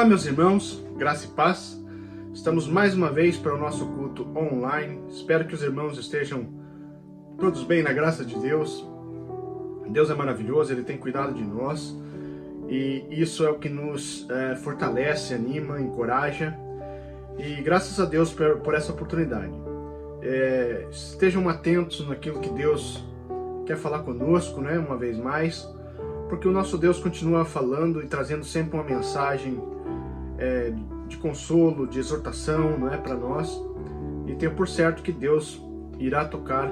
Olá, meus irmãos, graça e paz. Estamos mais uma vez para o nosso culto online. Espero que os irmãos estejam todos bem na graça de Deus. Deus é maravilhoso, Ele tem cuidado de nós e isso é o que nos fortalece, anima, encoraja. E graças a Deus por essa oportunidade. Estejam atentos naquilo que Deus quer falar conosco, né, uma vez mais, porque o nosso Deus continua falando e trazendo sempre uma mensagem de consolo, de exortação, não é, para nós. E tenho por certo que Deus irá tocar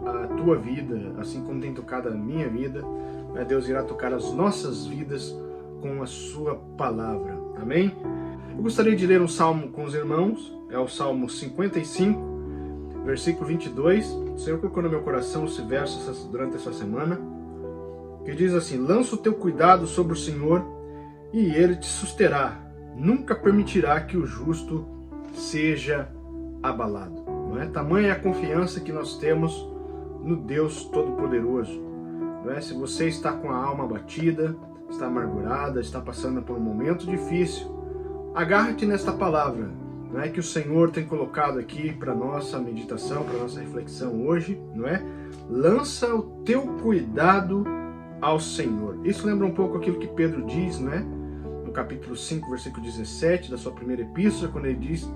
a tua vida, assim como tem tocado a minha vida, né? Deus irá tocar as nossas vidas com a sua palavra. Amém? Eu gostaria de ler um salmo com os irmãos, é o Salmo 55, versículo 22. O Senhor colocou no meu coração esse verso durante essa semana, que diz assim: lança o teu cuidado sobre o Senhor e Ele te susterá. Nunca permitirá que o justo seja abalado. Não é? Tamanha é a confiança que nós temos no Deus Todo-Poderoso. Não é? Se você está com a alma abatida, está amargurada, está passando por um momento difícil, agarra-te nesta palavra, não é, que o Senhor tem colocado aqui para nossa meditação, para nossa reflexão hoje, não é? Lança o teu cuidado ao Senhor. Isso lembra um pouco aquilo que Pedro diz, não é? No capítulo 5, versículo 17 da sua primeira epístola, quando ele diz,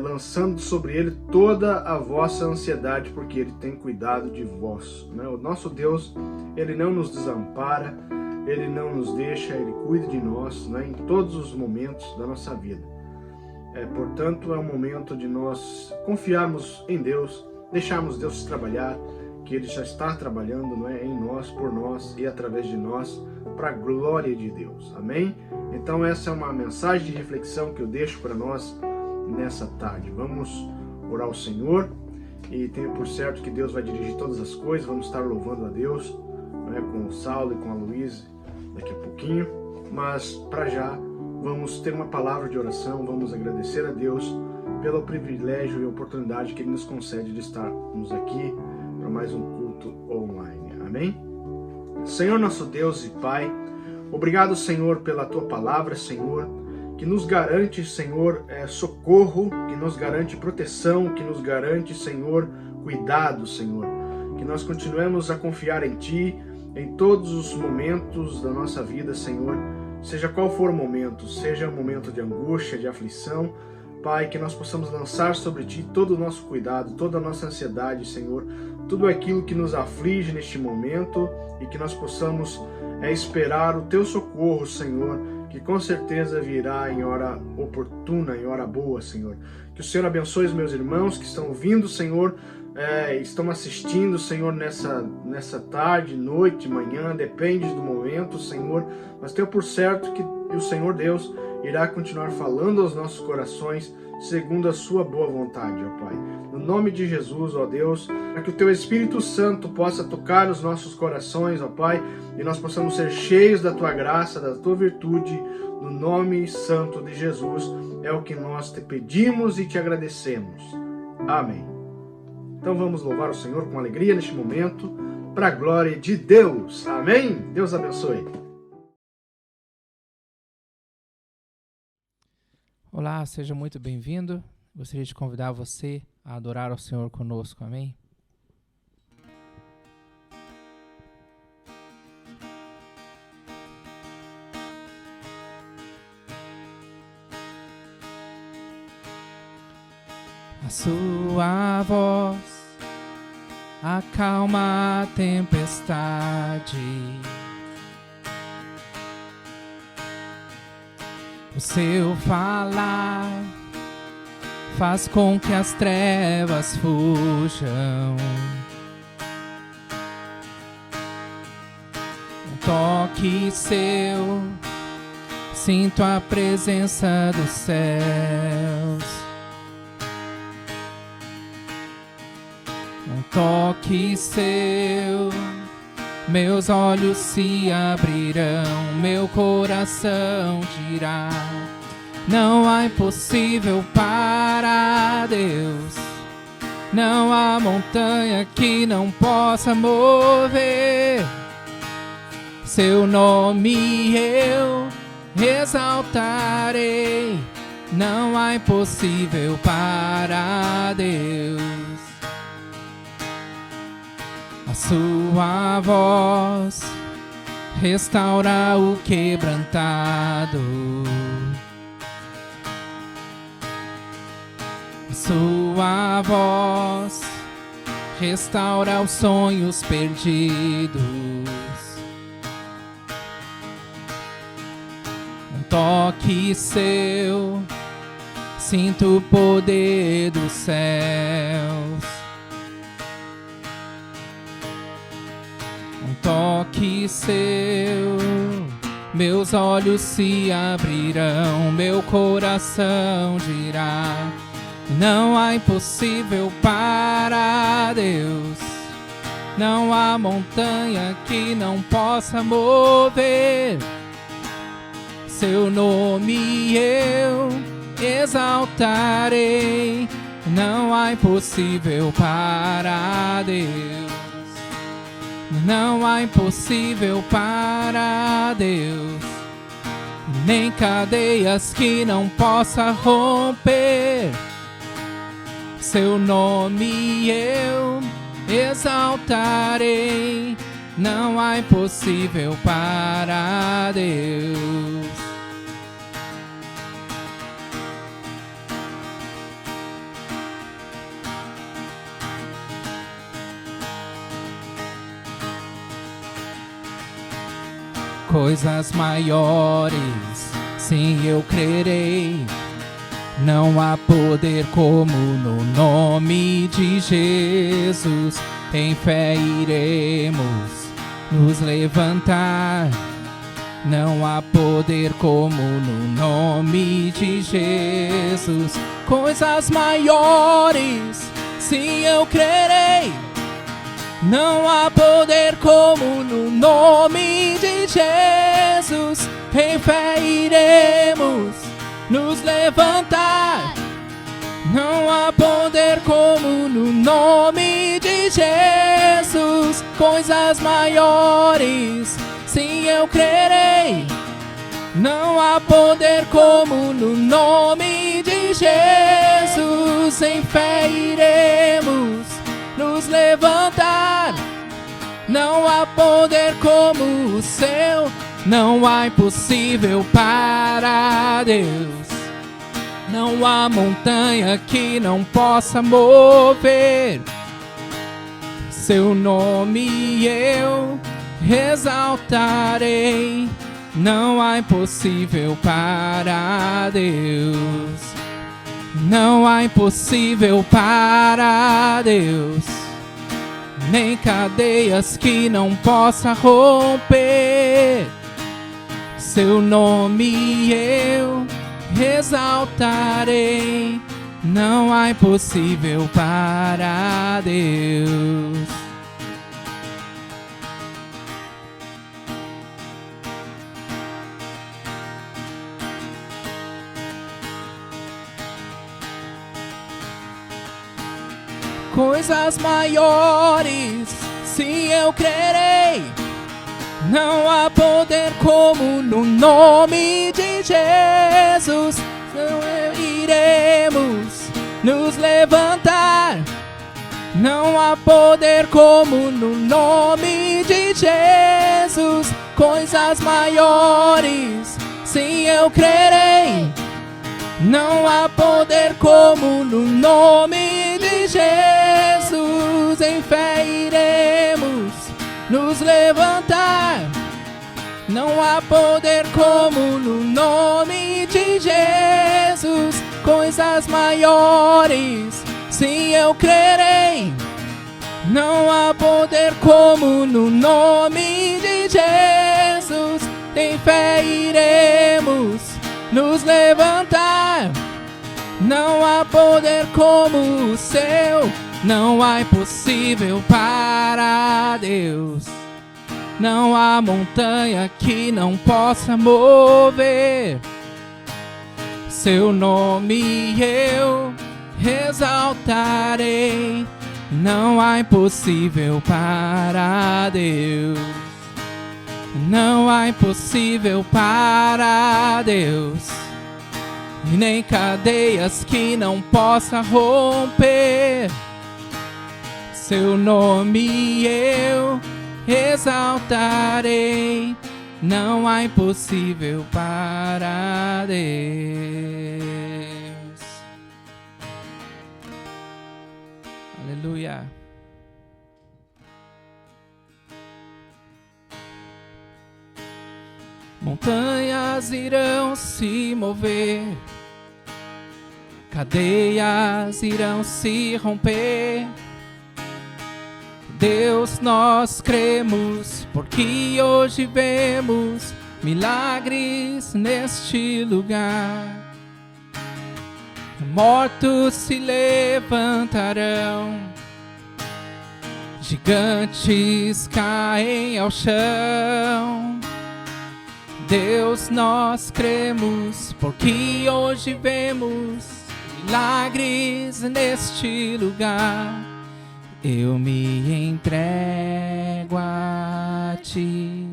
lançando sobre ele toda a vossa ansiedade, porque ele tem cuidado de vós. Não é? O nosso Deus, ele não nos desampara, ele não nos deixa, ele cuida de nós, né, em todos os momentos da nossa vida. Portanto, é um momento de nós confiarmos em Deus, deixarmos Deus trabalhar, que Ele já está trabalhando, não é, em nós, por nós e através de nós, para a glória de Deus. Amém? Então essa é uma mensagem de reflexão que eu deixo para nós nessa tarde. Vamos orar ao Senhor e tenho por certo que Deus vai dirigir todas as coisas. Vamos estar louvando a Deus, não é, com o Saulo e com a Luísa daqui a pouquinho, mas para já vamos ter uma palavra de oração. Vamos agradecer a Deus pelo privilégio e oportunidade que Ele nos concede de estarmos aqui para mais um culto online. Amém? Senhor nosso Deus e Pai, obrigado, Senhor, pela Tua palavra, Senhor, que nos garante, Senhor, socorro, que nos garante proteção, que nos garante, Senhor, cuidado, Senhor. Que nós continuemos a confiar em Ti em todos os momentos da nossa vida, Senhor, seja qual for o momento, seja um momento de angústia, de aflição, Pai, que nós possamos lançar sobre Ti todo o nosso cuidado, toda a nossa ansiedade, Senhor, tudo aquilo que nos aflige neste momento e que nós possamos esperar o Teu socorro, Senhor, que com certeza virá em hora oportuna, em hora boa, Senhor. Que o Senhor abençoe os meus irmãos que estão ouvindo, Senhor, estão assistindo, Senhor, nessa tarde, noite, manhã, depende do momento, Senhor, mas tenho por certo que o Senhor Deus irá continuar falando aos nossos corações segundo a sua boa vontade, ó Pai. No nome de Jesus, ó Deus, para que o Teu Espírito Santo possa tocar os nossos corações, ó Pai, e nós possamos ser cheios da Tua graça, da Tua virtude, no nome santo de Jesus, é o que nós te pedimos e te agradecemos. Amém. Então vamos louvar o Senhor com alegria neste momento, para a glória de Deus. Amém? Deus abençoe. Olá, seja muito bem-vindo. Gostaria de convidar você a adorar ao Senhor conosco. Amém? A sua voz acalma a tempestade. O seu falar faz com que as trevas fujam. Um toque seu, sinto a presença dos céus. Um toque seu, meus olhos se abrirão, meu coração dirá: não há impossível para Deus, não há montanha que não possa mover. Seu nome eu exaltarei. Não há impossível para Deus. A sua voz restaura o quebrantado. A sua voz restaura os sonhos perdidos. Um toque seu, sinto o poder dos céus. Um toque seu, meus olhos se abrirão, meu coração dirá: não há impossível para Deus. Não há montanha que não possa mover. Seu nome eu exaltarei. Não há impossível para Deus. Não há impossível para Deus. Nem cadeias que não possa romper. Seu nome eu exaltarei. Não há impossível para Deus. Coisas maiores, sim, eu crerei. Não há poder como no nome de Jesus. Em fé iremos nos levantar. Não há poder como no nome de Jesus. Coisas maiores, sim, eu crerei. Não há poder como no nome de Jesus. Em fé iremos nos levantar. Não há poder como no nome de Jesus. Coisas maiores, sim, eu crerei. Não há poder como no nome de Jesus. Em fé iremos nos levantar. Não há poder como o seu. Não há impossível para Deus. Não há montanha que não possa mover. Seu nome eu exaltarei. Não há impossível para Deus. Não há impossível para Deus. Nem cadeias que não possa romper. Seu nome eu exaltarei. Não há impossível para Deus. Coisas maiores, sim, eu crerei. Não há poder como no nome de Jesus. Não iremos nos levantar. Não há poder como no nome de Jesus. Coisas maiores, sim, eu crerei. Não há poder como no nome de Jesus. Em fé iremos nos levantar. Não há poder como no nome de Jesus. Coisas maiores, sim, eu crerei. Não há poder como no nome de Jesus. Em fé iremos nos levantar. Não há poder como o seu. Não há impossível para Deus. Não há montanha que não possa mover. Seu nome eu exaltarei. Não há impossível para Deus. Não há impossível para Deus, e nem cadeias que não possa romper. Seu nome eu exaltarei. Não há impossível para Deus. Aleluia. Montanhas irão se mover, cadeias irão se romper. Deus, nós cremos, porque hoje vemos milagres neste lugar. Mortos se levantarão, gigantes caem ao chão. Deus, nós cremos, porque hoje vemos milagres neste lugar. Eu me entrego a ti,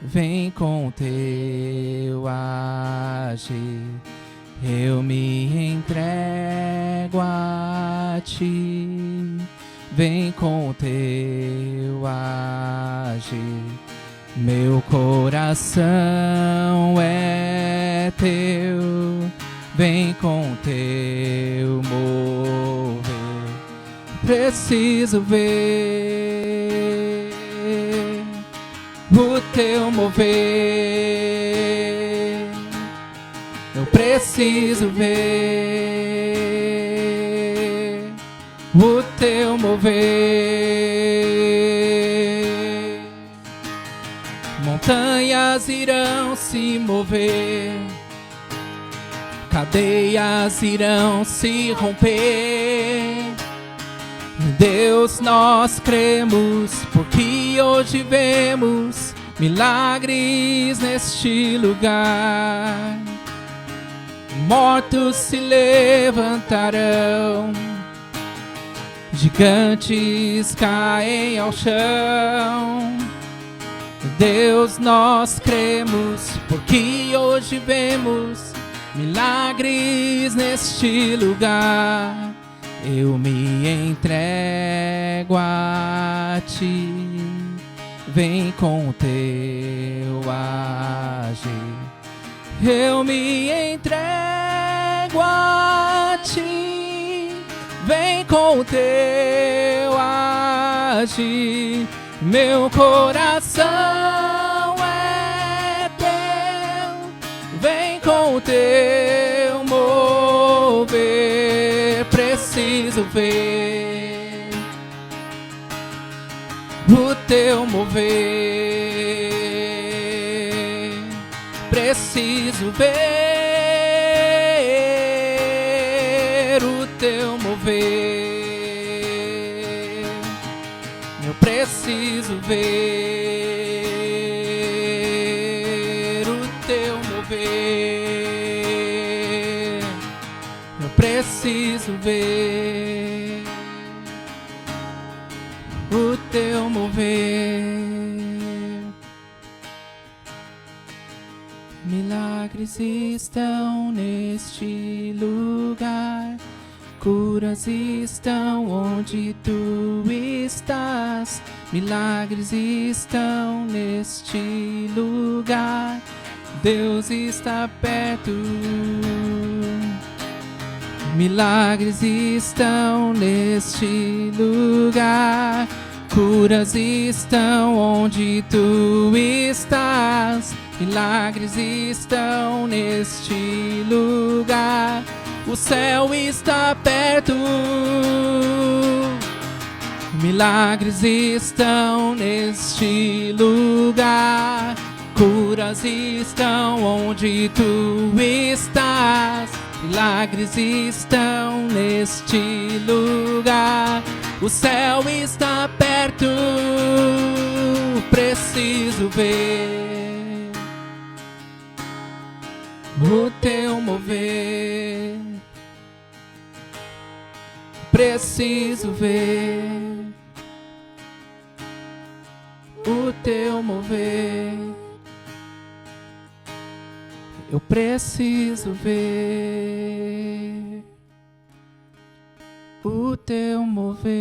vem com teu agir. Eu me entrego a ti, vem com teu agir. Meu coração é teu, vem com teu mover. Preciso ver o teu mover. Eu preciso ver o teu mover. Montanhas irão se mover, cadeias irão se romper. Deus, nós cremos, porque hoje vemos milagres neste lugar. Mortos se levantarão, gigantes caem ao chão. Deus, nós cremos, porque hoje vemos milagres neste lugar. Eu me entrego a ti, vem com teu agir. Eu me entrego a ti, vem com teu agir. Meu coração é teu, vem com teu mover. Preciso ver o teu mover. Preciso ver o teu mover. Eu preciso ver o teu mover. Eu preciso ver o teu mover. Milagres estão neste lugar, curas estão onde tu estás. Milagres estão neste lugar, Deus está perto. Milagres estão neste lugar, curas estão onde tu estás. Milagres estão neste lugar, o céu está perto. Milagres estão neste lugar, curas estão onde tu estás. Milagres estão neste lugar, o céu está perto. Preciso ver o teu mover. Preciso ver o teu mover. Eu preciso ver o teu mover.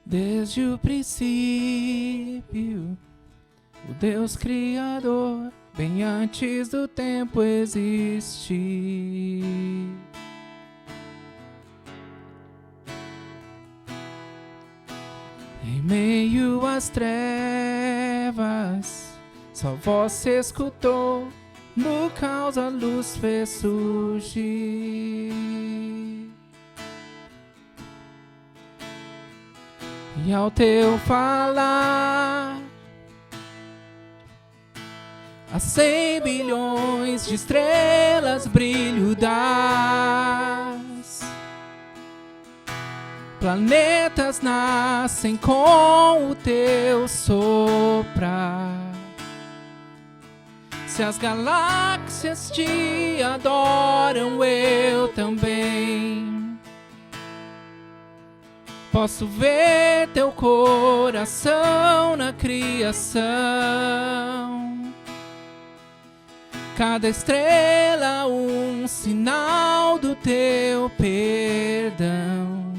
Desde o princípio, o Deus Criador, bem antes do tempo existir. Em meio às trevas, sua voz se escutou, no caos a luz fez surgir. E ao teu falar, há 100 bilhões de estrelas brilho das. Planetas nascem com o teu soprar. Se as galáxias te adoram, eu também. Posso ver teu coração na criação. Cada estrela um sinal do teu perdão.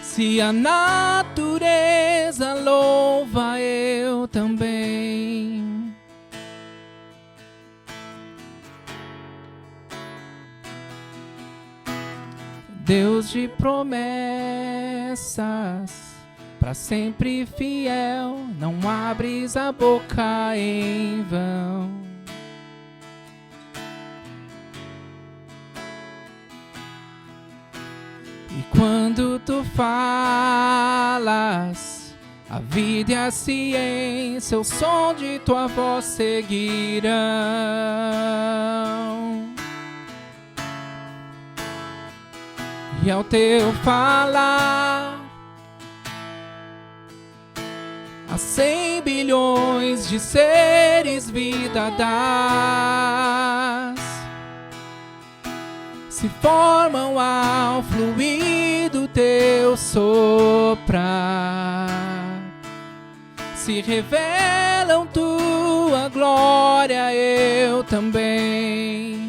Se a natureza louva, eu também. Deus de promessas, para sempre fiel, não abres a boca em vão. E quando tu falas, a vida e a ciência, o som de tua voz seguirão. E ao teu falar, há 100 bilhões de seres vida das. Se formam ao fluir do teu soprar. Se revelam tua glória, eu também.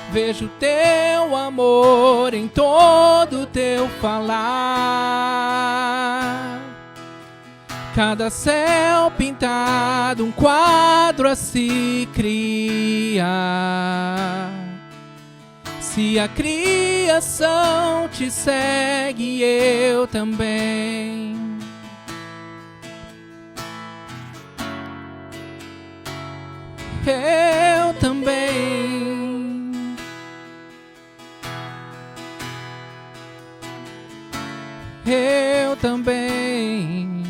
Vejo teu amor em todo teu falar. Cada céu pintado, um quadro a se criar. Se a criação te segue, eu também. Eu também. Eu também.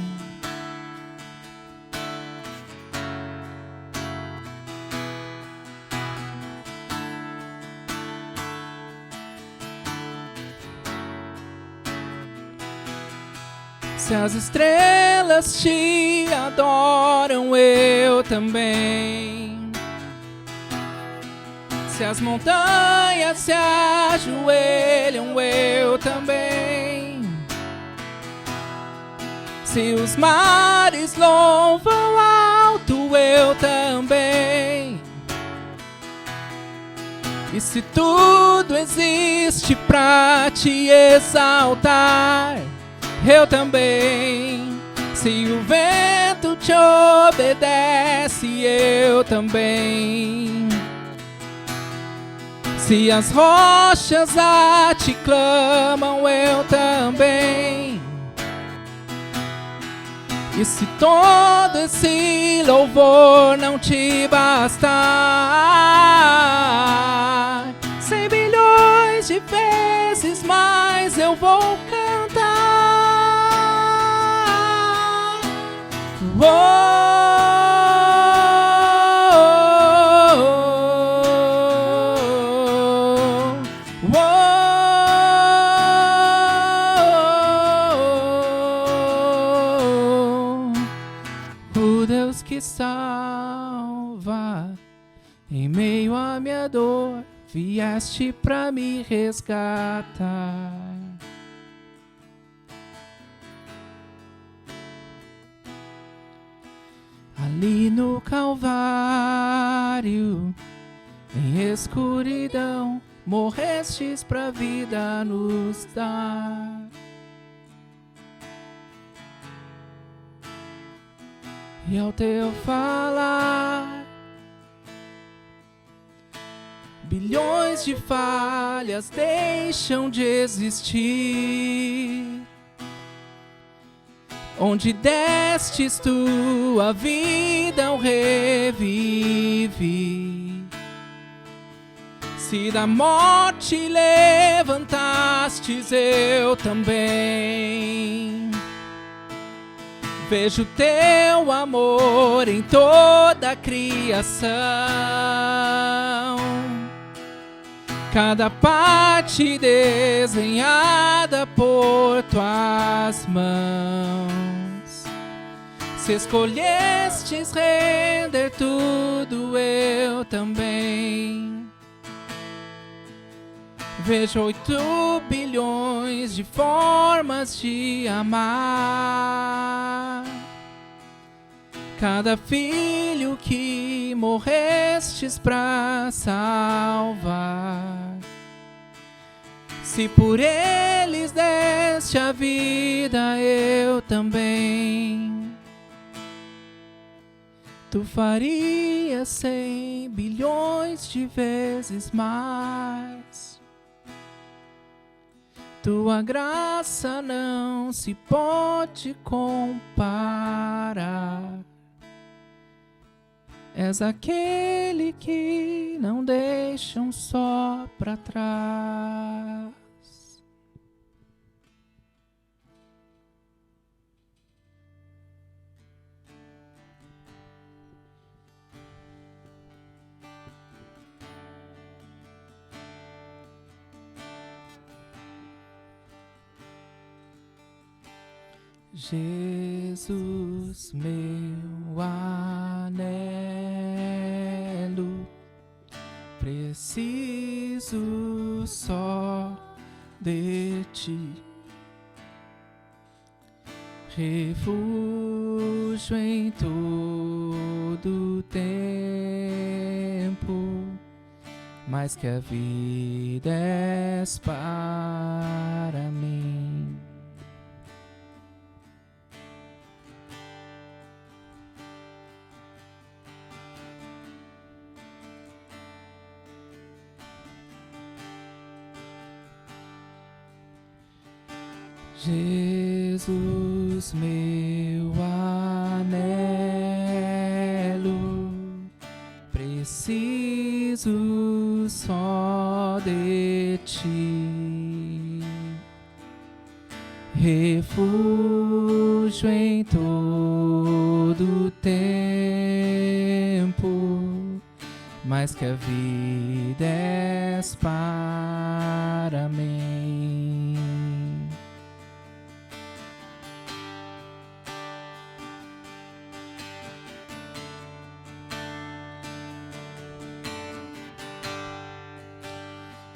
Se as estrelas te adoram, eu também. Se as montanhas se ajoelham, eu também. Se os mares louvam alto, eu também. E se tudo existe pra te exaltar, eu também. Se o vento te obedece, eu também. Se as rochas a te clamam, eu também. E se todo esse louvor não te bastar, 100 bilhões de vezes mais eu vou cantar. O Deus que salva Em meio à minha dor, vieste pra me resgatar. Ali no Calvário, em escuridão, morrestes pra vida nos dar. E ao teu falar, bilhões de falhas deixam de existir. Onde destes tua vida eu revivi. Se da morte levantastes eu também. Vejo teu amor em toda a criação. Cada parte desenhada por tuas mãos. Se escolhestes render tudo, eu também. Vejo 8 bilhões de formas de amar. Cada filho que morrestes pra salvar. Se por eles deste a vida, eu também. Tu farias 100 bilhões de vezes mais. Tua graça não se pode comparar. És aquele que não deixa um só pra trás. Jesus, meu anelo, preciso só de ti. Refúgio em todo tempo, mais que a vida és para mim. Jesus, meu anelo, preciso só de ti. Refúgio em todo tempo, mais que a vida és para mim.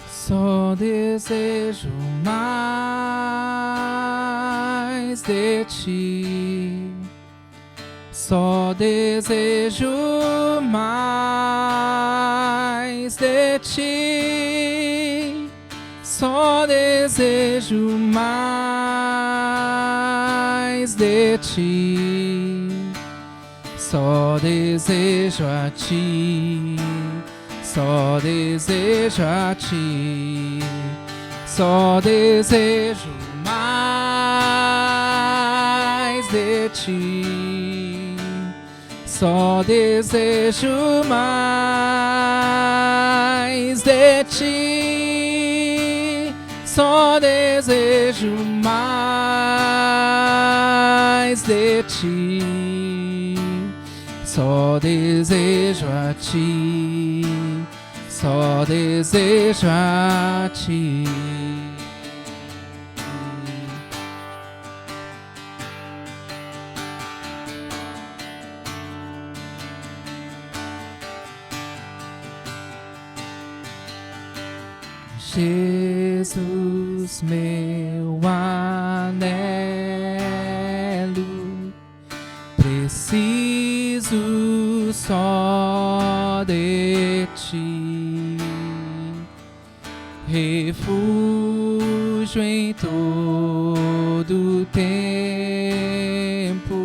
Só desejo mais de ti. Só desejo mais de ti. Só desejo mais de ti. Só desejo a ti. Só desejo a ti, só desejo mais de ti, só desejo mais de ti, só desejo mais de ti, só desejo a ti. Só desejo a ti. Jesus, meu anelo, preciso só de ti, refúgio em todo tempo,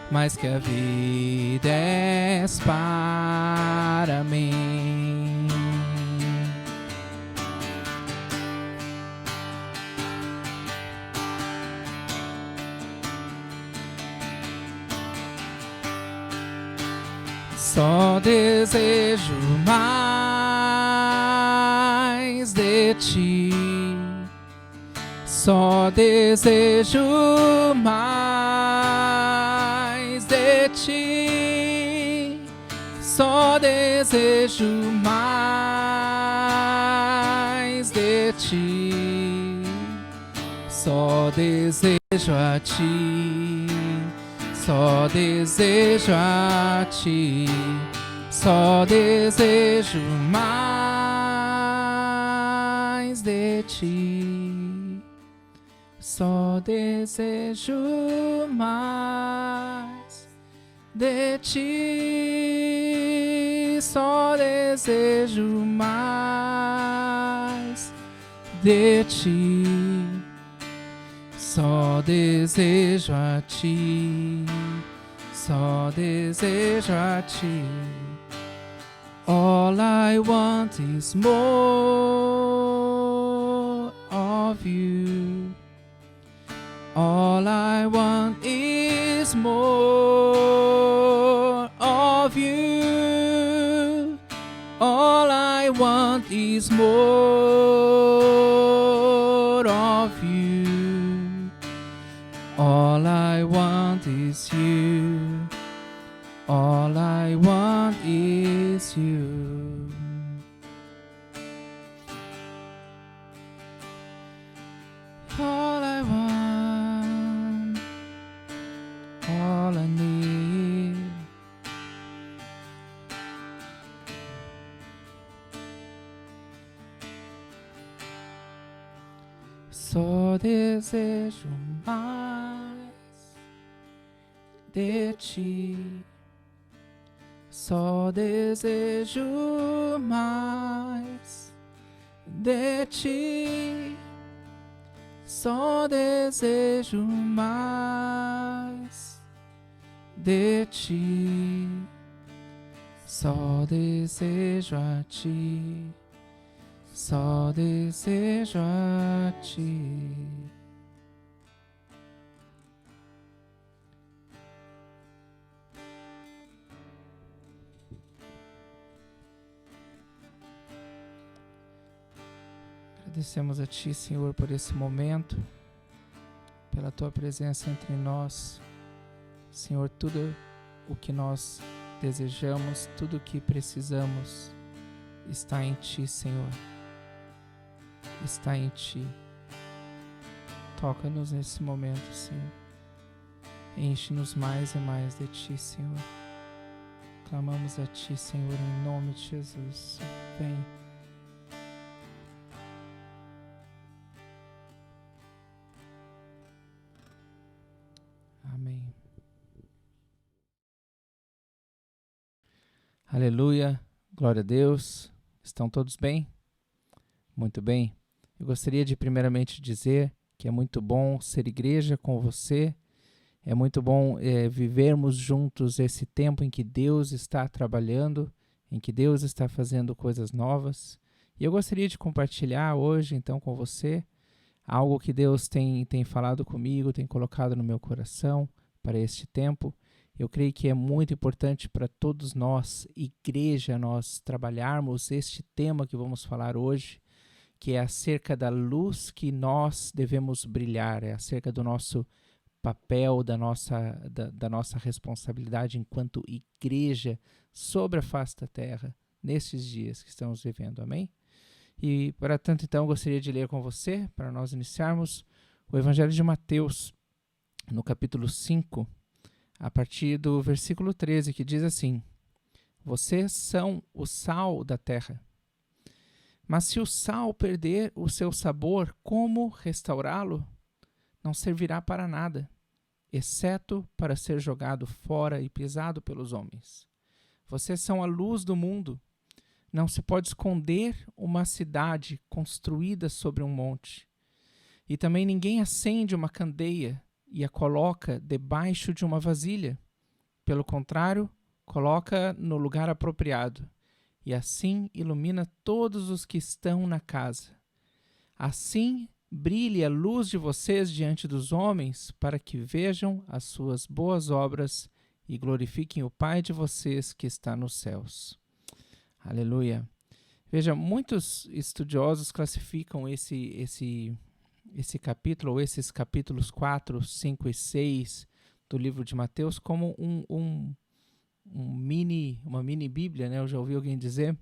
mais que a vida és para mim. Só desejo mais de ti, só desejo mais de ti, só desejo mais de ti, só desejo a ti. Só desejo a ti, só desejo mais de ti, só desejo mais de ti, só desejo mais de ti. Só desejo a ti, só desejo a ti. All I want is more of you. All I want is more of you. All I want is more of you. All I want is you. All I want is you. All I want, all I need. Só desejo mais de ti, só desejo mais de ti, só desejo mais de ti, só desejo a ti, só desejo a ti. Agradecemos a Ti, Senhor, por esse momento, pela Tua presença entre nós. Senhor, tudo o que nós desejamos, tudo o que precisamos está em Ti, Senhor. Está em Ti. Toca-nos nesse momento, Senhor. Enche-nos mais e mais de Ti, Senhor. Clamamos a Ti, Senhor, em nome de Jesus. Vem. Amém. Aleluia, glória a Deus. Estão todos bem? Muito bem. Eu gostaria de primeiramente dizer que é muito bom ser igreja com você. É muito bom vivermos juntos esse tempo em que Deus está trabalhando, em que Deus está fazendo coisas novas. E eu gostaria de compartilhar hoje, então, com você algo que Deus tem falado comigo, tem colocado no meu coração para este tempo. Eu creio que é muito importante para todos nós, igreja, nós trabalharmos este tema que vamos falar hoje, que é acerca da luz que nós devemos brilhar, é acerca do nosso papel, da nossa responsabilidade enquanto igreja sobre a face da terra, nesses dias que estamos vivendo. Amém? E, para tanto, então, gostaria de ler com você, para nós iniciarmos, o Evangelho de Mateus, no capítulo 5, a partir do versículo 13, que diz assim: Vocês são o sal da terra. Mas se o sal perder o seu sabor, como restaurá-lo? Não servirá para nada, exceto para ser jogado fora e pisado pelos homens. Vocês são a luz do mundo. Não se pode esconder uma cidade construída sobre um monte. E também ninguém acende uma candeia e a coloca debaixo de uma vasilha. Pelo contrário, coloca no lugar apropriado, e assim ilumina todos os que estão na casa. Assim brilhe a luz de vocês diante dos homens, para que vejam as suas boas obras e glorifiquem o Pai de vocês que está nos céus. Aleluia. Veja, muitos estudiosos classificam esse capítulo, ou esses capítulos 4, 5 e 6 do livro de Mateus como uma mini Bíblia, né? Eu já ouvi alguém dizer,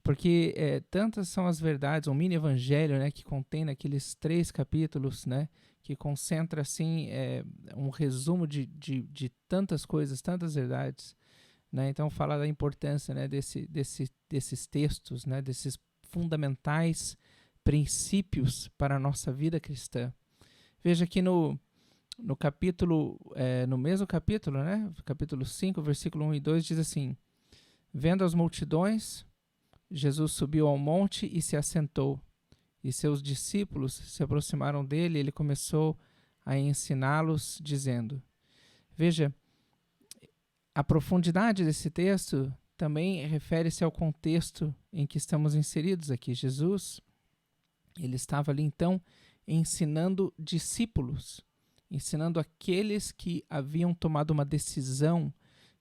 porque tantas são as verdades, um mini evangelho, né, que contém naqueles 3 capítulos, né, que concentra assim um resumo de tantas coisas, tantas verdades, né? Então fala da importância, né, desses textos, né, desses fundamentais princípios para a nossa vida cristã. Veja que no capítulo, no mesmo capítulo, né, capítulo 5, versículo 1 e 2, diz assim: vendo as multidões, Jesus subiu ao monte e se assentou, e seus discípulos se aproximaram dele, e ele começou a ensiná-los, dizendo. Veja, a profundidade desse texto também refere-se ao contexto em que estamos inseridos aqui. Jesus, ele estava ali então ensinando discípulos, ensinando aqueles que haviam tomado uma decisão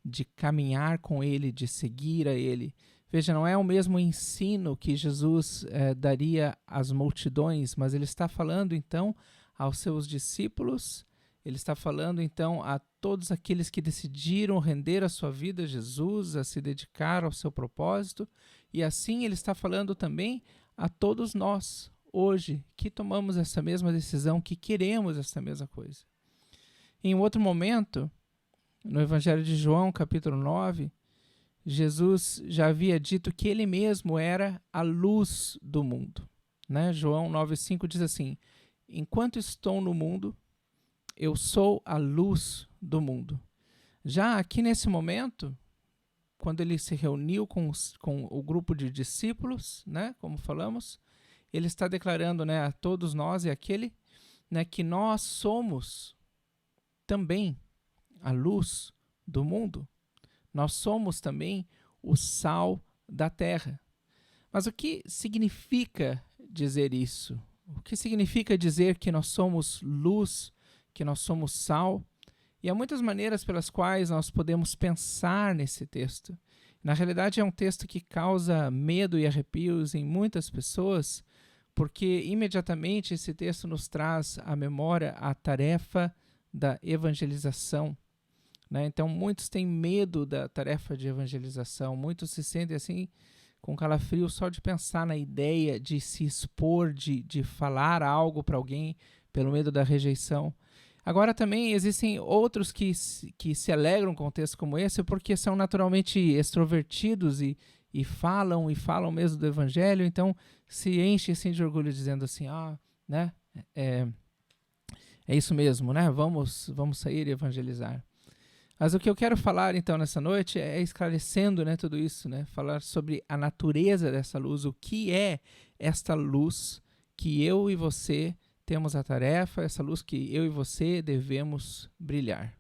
de caminhar com ele, de seguir a ele. Veja, não é o mesmo ensino que Jesus daria às multidões, mas ele está falando então aos seus discípulos, ele está falando então a todos aqueles que decidiram render a sua vida a Jesus, a se dedicar ao seu propósito, e assim ele está falando também a todos nós, hoje, que tomamos essa mesma decisão, que queremos essa mesma coisa. Em outro momento, no Evangelho de João, capítulo 9, Jesus já havia dito que ele mesmo era a luz do mundo, né? João 9,5 diz assim: enquanto estou no mundo, eu sou a luz do mundo. Já aqui nesse momento, quando ele se reuniu com o grupo de discípulos, né, como falamos, ele está declarando, né, a todos nós e aquele, né, que nós somos também a luz do mundo. Nós somos também o sal da terra. Mas o que significa dizer isso? O que significa dizer que nós somos luz, que nós somos sal? E há muitas maneiras pelas quais nós podemos pensar nesse texto. Na realidade, é um texto que causa medo e arrepios em muitas pessoas, porque imediatamente esse texto nos traz à memória a tarefa da evangelização, né? Então, muitos têm medo da tarefa de evangelização, muitos se sentem assim com calafrio só de pensar na ideia de se expor, de falar algo para alguém pelo medo da rejeição. Agora também existem outros que se alegram com um texto como esse porque são naturalmente extrovertidos e falam mesmo do evangelho, então se enchem assim, de orgulho dizendo assim, né, é isso mesmo, né, vamos sair e evangelizar. Mas o que eu quero falar então nessa noite é esclarecendo, né, tudo isso, né, falar sobre a natureza dessa luz, o que é esta luz que eu e você temos a tarefa, essa luz que eu e você devemos brilhar.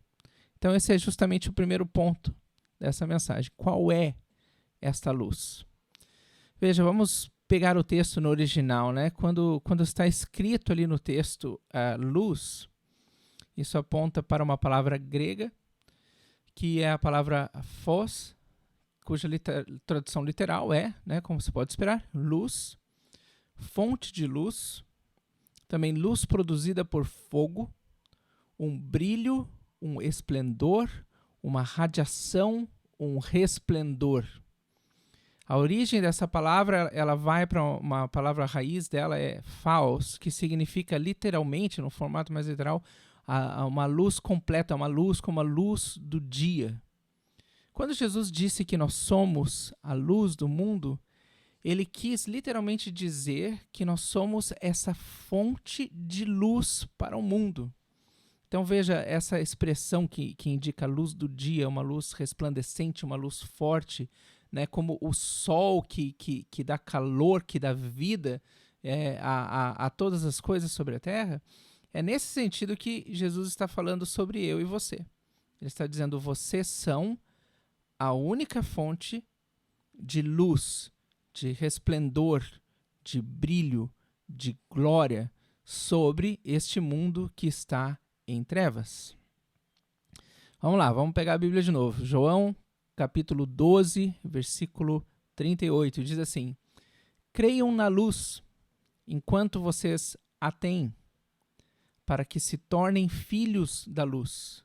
Então esse é justamente o primeiro ponto dessa mensagem. Qual é esta luz? Veja, vamos pegar o texto no original, né? Quando está escrito ali no texto luz, isso aponta para uma palavra grega, que é a palavra phos, cuja tradução literal é, né, como você pode esperar, luz, fonte de luz, também luz produzida por fogo, um brilho, um esplendor, uma radiação, um resplendor. A origem dessa palavra, ela vai para uma palavra raiz dela, é phos, que significa literalmente, no formato mais literal, uma luz completa, uma luz como a luz do dia. Quando Jesus disse que nós somos a luz do mundo, ele quis literalmente dizer que nós somos essa fonte de luz para o mundo. Então veja essa expressão que indica a luz do dia, uma luz resplandecente, uma luz forte, né, como o sol que dá calor, que dá vida a todas as coisas sobre a terra. É nesse sentido que Jesus está falando sobre eu e você. Ele está dizendo, vocês são a única fonte de luz, de resplendor, de brilho, de glória sobre este mundo que está em trevas. Vamos lá, vamos pegar a Bíblia de novo. João, capítulo 12, versículo 38, diz assim: creiam na luz enquanto vocês a têm, para que se tornem filhos da luz.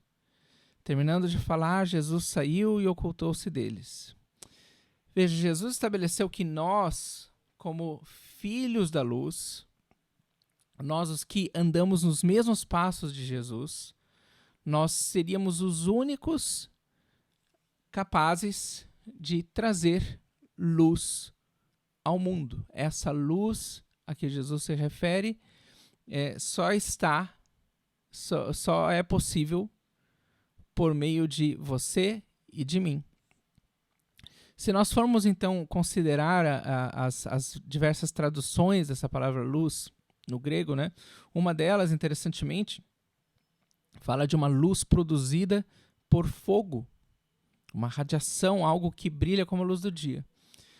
Terminando de falar, Jesus saiu e ocultou-se deles. Veja, Jesus estabeleceu que nós, como filhos da luz, nós os que andamos nos mesmos passos de Jesus, nós seríamos os únicos capazes de trazer luz ao mundo. Essa luz a que Jesus se refere só é possível por meio de você e de mim. Se nós formos então considerar as diversas traduções dessa palavra luz no grego, né, uma delas, interessantemente, fala de uma luz produzida por fogo, uma radiação, algo que brilha como a luz do dia.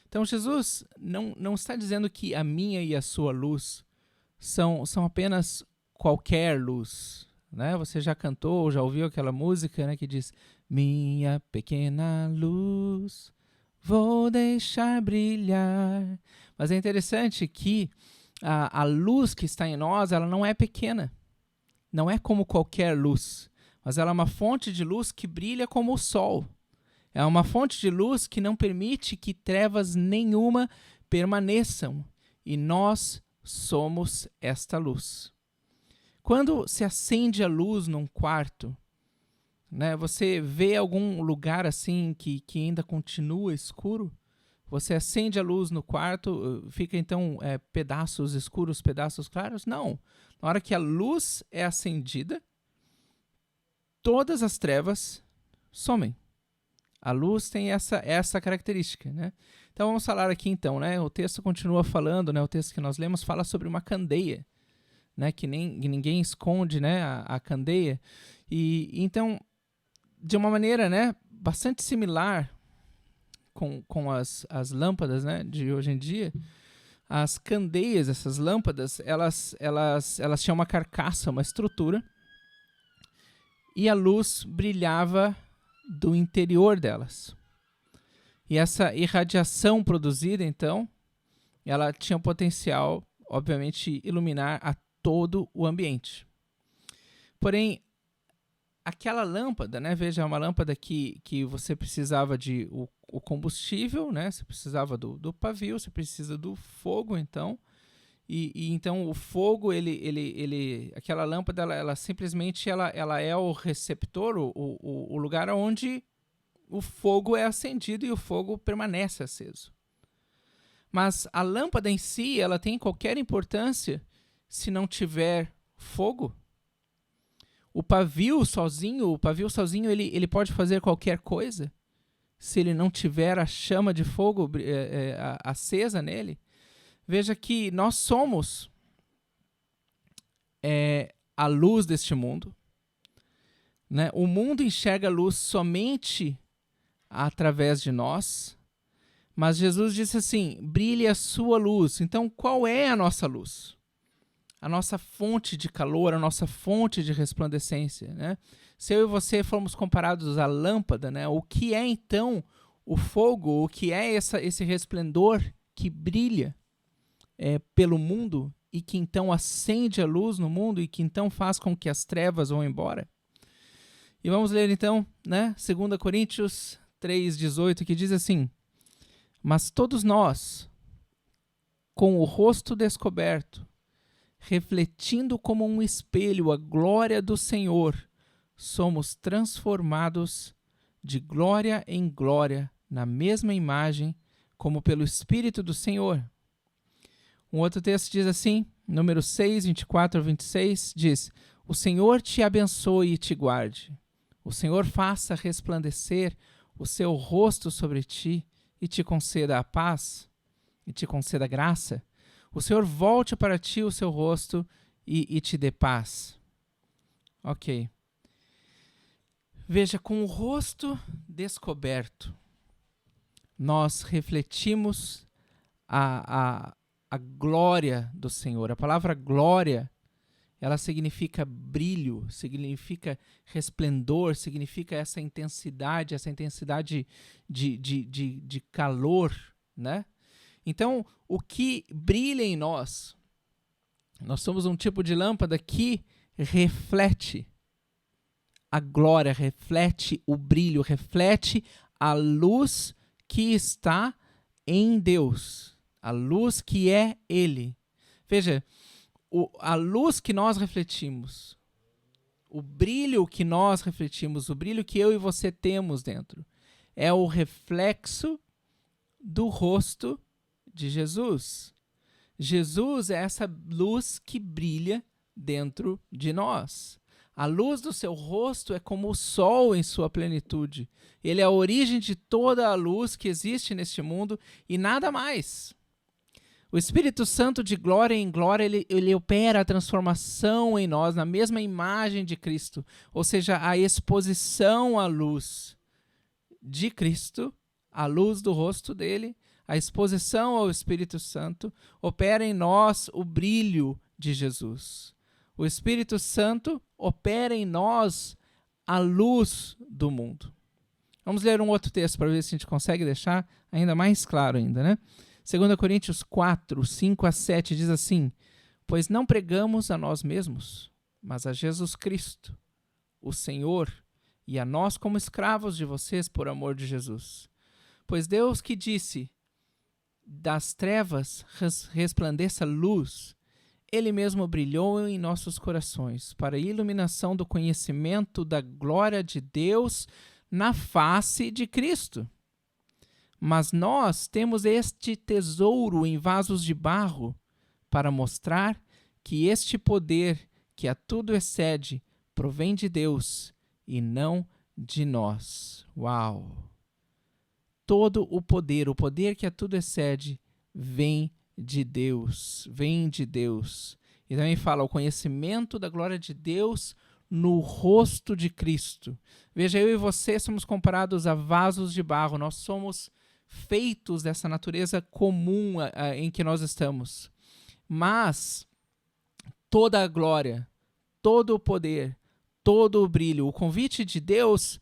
Então Jesus não está dizendo que a minha e a sua luz são apenas qualquer luz, né? Você já cantou, já ouviu aquela música, né, que diz: minha pequena luz, vou deixar brilhar. Mas é interessante que a luz que está em nós, ela não é pequena. Não é como qualquer luz, mas ela é uma fonte de luz que brilha como o sol. É uma fonte de luz que não permite que trevas nenhuma permaneçam. E nós somos esta luz. Quando se acende a luz num quarto, né, você vê algum lugar assim que ainda continua escuro? Você acende a luz no quarto, fica então pedaços escuros, pedaços claros? Não. Na hora que a luz é acendida, todas as trevas somem. A luz tem essa característica, né? Então vamos falar aqui então, né? O texto continua falando, né? O texto que nós lemos fala sobre uma candeia, né? Que ninguém esconde, né? A candeia. E então, de uma maneira, né? Bastante similar com as lâmpadas, né, de hoje em dia, as candeias, essas lâmpadas, elas tinham uma carcaça, uma estrutura, e a luz brilhava do interior delas. E essa irradiação produzida, então, ela tinha o potencial, obviamente, iluminar a todo o ambiente. Porém, aquela lâmpada, né, veja, uma lâmpada que você precisava de o combustível, né, você precisava do pavio, você precisa do fogo, então, e então o fogo, aquela lâmpada, ela simplesmente ela é o receptor, o lugar onde o fogo é acendido e o fogo permanece aceso. Mas a lâmpada em si, ela tem qualquer importância se não tiver fogo? O pavio sozinho, ele pode fazer qualquer coisa se ele não tiver a chama de fogo acesa nele? Veja que nós somos a luz deste mundo, né? O mundo enxerga a luz somente através de nós, mas Jesus disse assim: brilhe a sua luz. Então, qual é a nossa luz? A nossa fonte de calor, a nossa fonte de resplandecência, né? Se eu e você formos comparados à lâmpada, né, o que é então o fogo, o que é esse resplendor que brilha pelo mundo e que então acende a luz no mundo e que então faz com que as trevas vão embora? E vamos ler então, né, 2 Coríntios 3,18, que diz assim: mas todos nós, com o rosto descoberto, refletindo como um espelho a glória do Senhor, somos transformados de glória em glória na mesma imagem como pelo Espírito do Senhor. Um outro texto diz assim, número 6, 24 a 26, diz: o Senhor te abençoe e te guarde. O Senhor faça resplandecer o seu rosto sobre ti e te conceda a paz, e te conceda graça. O Senhor volte para ti o seu rosto e te dê paz. Ok. Veja, com o rosto descoberto, nós refletimos a glória do Senhor. A palavra glória, ela significa brilho, significa resplendor, significa essa intensidade de calor, né? Então, o que brilha em nós, nós somos um tipo de lâmpada que reflete a glória, reflete o brilho, reflete a luz que está em Deus, a luz que é Ele. Veja, a luz que nós refletimos, o brilho que nós refletimos, o brilho que eu e você temos dentro, é o reflexo do rosto de Jesus. Jesus é essa luz que brilha dentro de nós. A luz do seu rosto é como o sol em sua plenitude. Ele é a origem de toda a luz que existe neste mundo e nada mais. O Espírito Santo, de glória em glória, ele opera a transformação em nós na mesma imagem de Cristo, ou seja, a exposição à luz de Cristo, a luz do rosto dele, a exposição ao Espírito Santo, opera em nós o brilho de Jesus. O Espírito Santo opera em nós a luz do mundo. Vamos ler um outro texto para ver se a gente consegue deixar ainda mais claro ainda, né? 2 Coríntios 4, 5 a 7 diz assim: pois não pregamos a nós mesmos, mas a Jesus Cristo, o Senhor, e a nós como escravos de vocês por amor de Jesus. Pois Deus que disse, das trevas resplandeça luz, Ele mesmo brilhou em nossos corações, para a iluminação do conhecimento da glória de Deus na face de Cristo. Mas nós temos este tesouro em vasos de barro, para mostrar que este poder, que a tudo excede, provém de Deus e não de nós. Uau! Todo o poder que a tudo excede, vem de Deus, vem de Deus. E também fala o conhecimento da glória de Deus no rosto de Cristo. Veja, eu e você somos comparados a vasos de barro, nós somos feitos dessa natureza comum em que nós estamos. Mas toda a glória, todo o poder, todo o brilho, o convite de Deus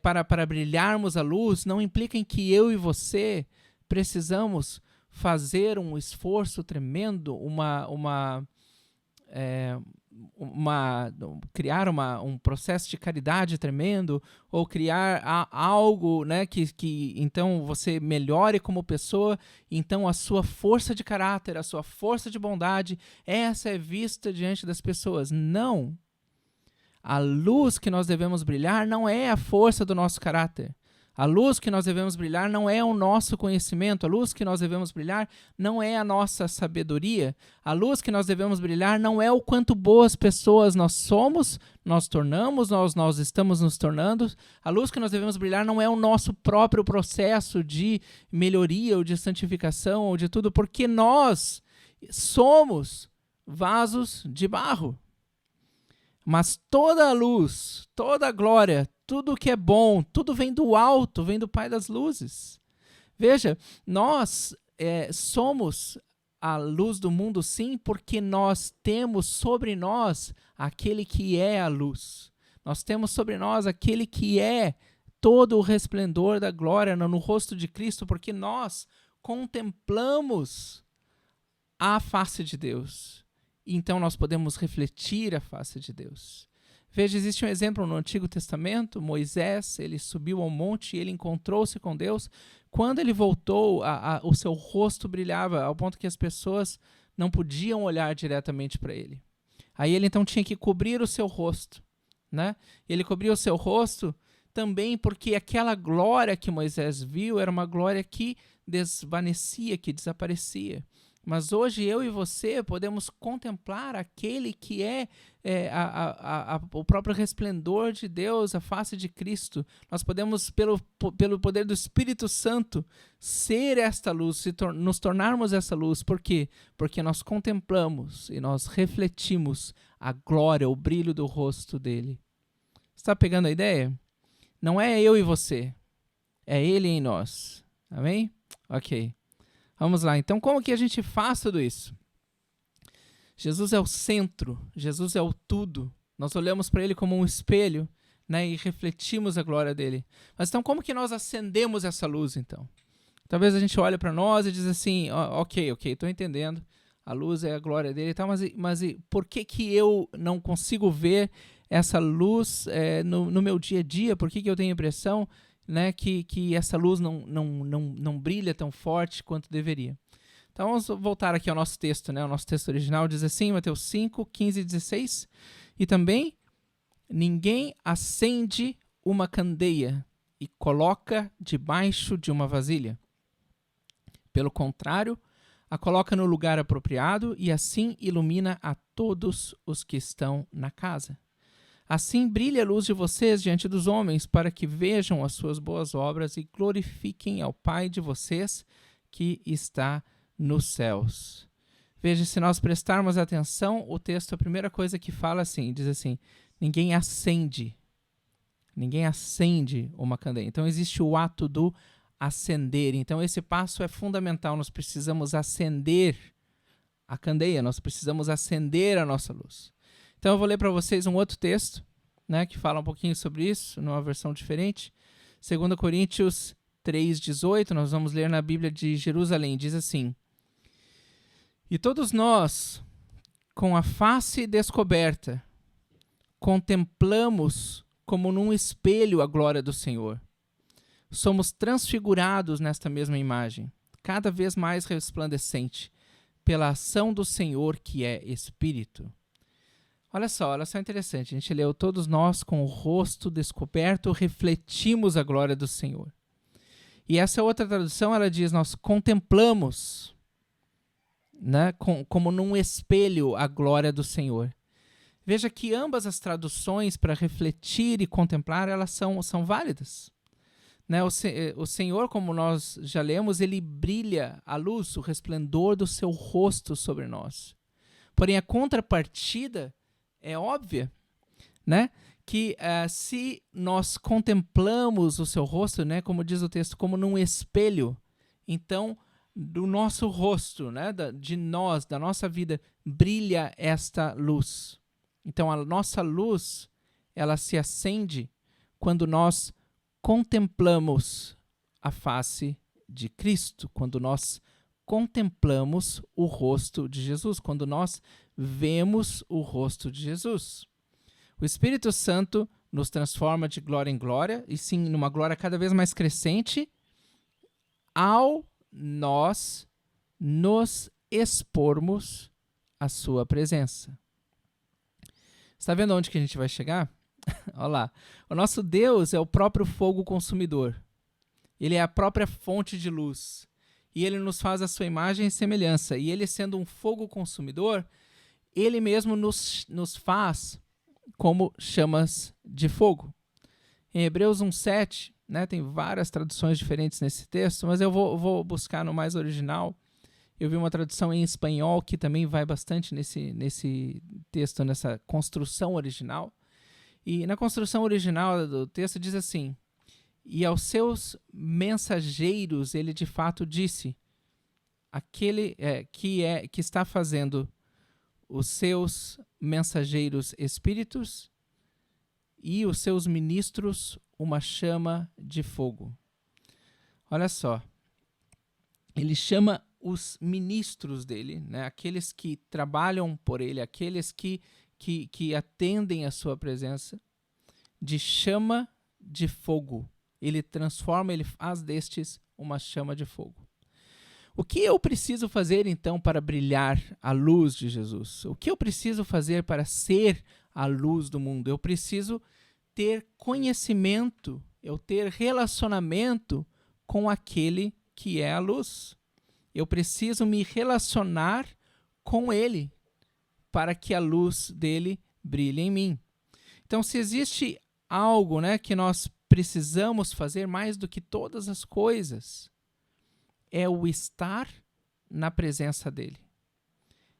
para brilharmos a luz não implica em que eu e você precisamos fazer um esforço tremendo, criar um processo de caridade tremendo, ou criar algo, né, que então você melhore como pessoa, então a sua força de caráter, a sua força de bondade, essa é vista diante das pessoas. Não. A luz que nós devemos brilhar não é a força do nosso caráter. A luz que nós devemos brilhar não é o nosso conhecimento. A luz que nós devemos brilhar não é a nossa sabedoria. A luz que nós devemos brilhar não é o quanto boas pessoas nós somos, nós tornamos, nós estamos nos tornando. A luz que nós devemos brilhar não é o nosso próprio processo de melhoria ou de santificação ou de tudo, porque nós somos vasos de barro. Mas toda a luz, toda a glória, tudo que é bom, tudo vem do alto, vem do Pai das luzes. Veja, nós somos a luz do mundo, sim, porque nós temos sobre nós aquele que é a luz. Nós temos sobre nós aquele que é todo o resplendor da glória no rosto de Cristo, porque nós contemplamos a face de Deus. Então nós podemos refletir a face de Deus. Veja, existe um exemplo no Antigo Testamento. Moisés, ele subiu ao monte e ele encontrou-se com Deus. Quando ele voltou, o seu rosto brilhava ao ponto que as pessoas não podiam olhar diretamente para ele. Aí ele então tinha que cobrir o seu rosto, né? Ele cobriu o seu rosto também porque aquela glória que Moisés viu era uma glória que desvanecia, que desaparecia. Mas hoje eu e você podemos contemplar aquele que é o próprio resplendor de Deus, a face de Cristo. Nós podemos, pelo poder do Espírito Santo, ser esta luz, nos tornarmos essa luz. Por quê? Porque nós contemplamos e nós refletimos a glória, o brilho do rosto dele. Está pegando a ideia? Não é eu e você, é ele em nós. Amém? Ok. Vamos lá, então como que a gente faz tudo isso? Jesus é o centro, Jesus é o tudo. Nós olhamos para ele como um espelho, né, e refletimos a glória dele. Mas então como que nós acendemos essa luz então? Talvez a gente olhe para nós e diz assim, ok, estou entendendo, a luz é a glória dele e tal, mas por que eu não consigo ver essa luz no meu dia a dia? Por que eu tenho a impressão, né, que essa luz não brilha tão forte quanto deveria? Então vamos voltar aqui ao nosso texto, né? O nosso texto original diz assim, Mateus 5, 15 e 16. E também, ninguém acende uma candeia e coloca debaixo de uma vasilha. Pelo contrário, a coloca no lugar apropriado e assim ilumina a todos os que estão na casa. Assim brilha a luz de vocês diante dos homens, para que vejam as suas boas obras e glorifiquem ao Pai de vocês que está nos céus. Veja, se nós prestarmos atenção, o texto, a primeira coisa que fala assim, diz assim, ninguém acende uma candeia. Então existe o ato do acender. Então esse passo é fundamental, nós precisamos acender a candeia, nós precisamos acender a nossa luz. Então eu vou ler para vocês um outro texto, né, que fala um pouquinho sobre isso, numa versão diferente. 2 Coríntios 3,18, nós vamos ler na Bíblia de Jerusalém, diz assim, e todos nós, com a face descoberta, contemplamos como num espelho a glória do Senhor. Somos transfigurados nesta mesma imagem, cada vez mais resplandecente, pela ação do Senhor que é Espírito. Olha só interessante. A gente leu, todos nós com o rosto descoberto refletimos a glória do Senhor. E essa outra tradução, ela diz, nós contemplamos, né, como num espelho a glória do Senhor. Veja que ambas as traduções para refletir e contemplar, elas são válidas. Né? O Senhor, como nós já lemos, ele brilha a luz, o resplendor do seu rosto sobre nós. Porém, a contrapartida é óbvia, né? Que se nós contemplamos o seu rosto, né, como diz o texto, como num espelho, então do nosso rosto, né, de nós, da nossa vida, brilha esta luz. Então a nossa luz, ela se acende quando nós contemplamos a face de Cristo, quando nós contemplamos o rosto de Jesus, quando nós vemos o rosto de Jesus. O Espírito Santo nos transforma de glória em glória, e sim, numa glória cada vez mais crescente, ao nós nos expormos à sua presença. Está vendo onde que a gente vai chegar? Olha lá. O nosso Deus é o próprio fogo consumidor. Ele é a própria fonte de luz. E ele nos faz a sua imagem e semelhança. E ele, sendo um fogo consumidor, ele mesmo nos faz como chamas de fogo. Em Hebreus 1:7, né, tem várias traduções diferentes nesse texto, mas eu vou buscar no mais original. Eu vi uma tradução em espanhol que também vai bastante nesse texto, nessa construção original. E na construção original do texto diz assim, e aos seus mensageiros ele de fato disse, aquele que está fazendo os seus mensageiros espíritos e os seus ministros uma chama de fogo. Olha só, ele chama os ministros dele, né, aqueles que trabalham por ele, aqueles que atendem a sua presença, de chama de fogo. Ele transforma, ele faz destes uma chama de fogo. O que eu preciso fazer, então, para brilhar a luz de Jesus? O que eu preciso fazer para ser a luz do mundo? Eu preciso ter conhecimento eu ter relacionamento com aquele que é a luz. Eu preciso me relacionar com ele para que a luz dele brilhe em mim. Então, se existe algo, né, que nós precisamos fazer mais do que todas as coisas, é o estar na presença dele.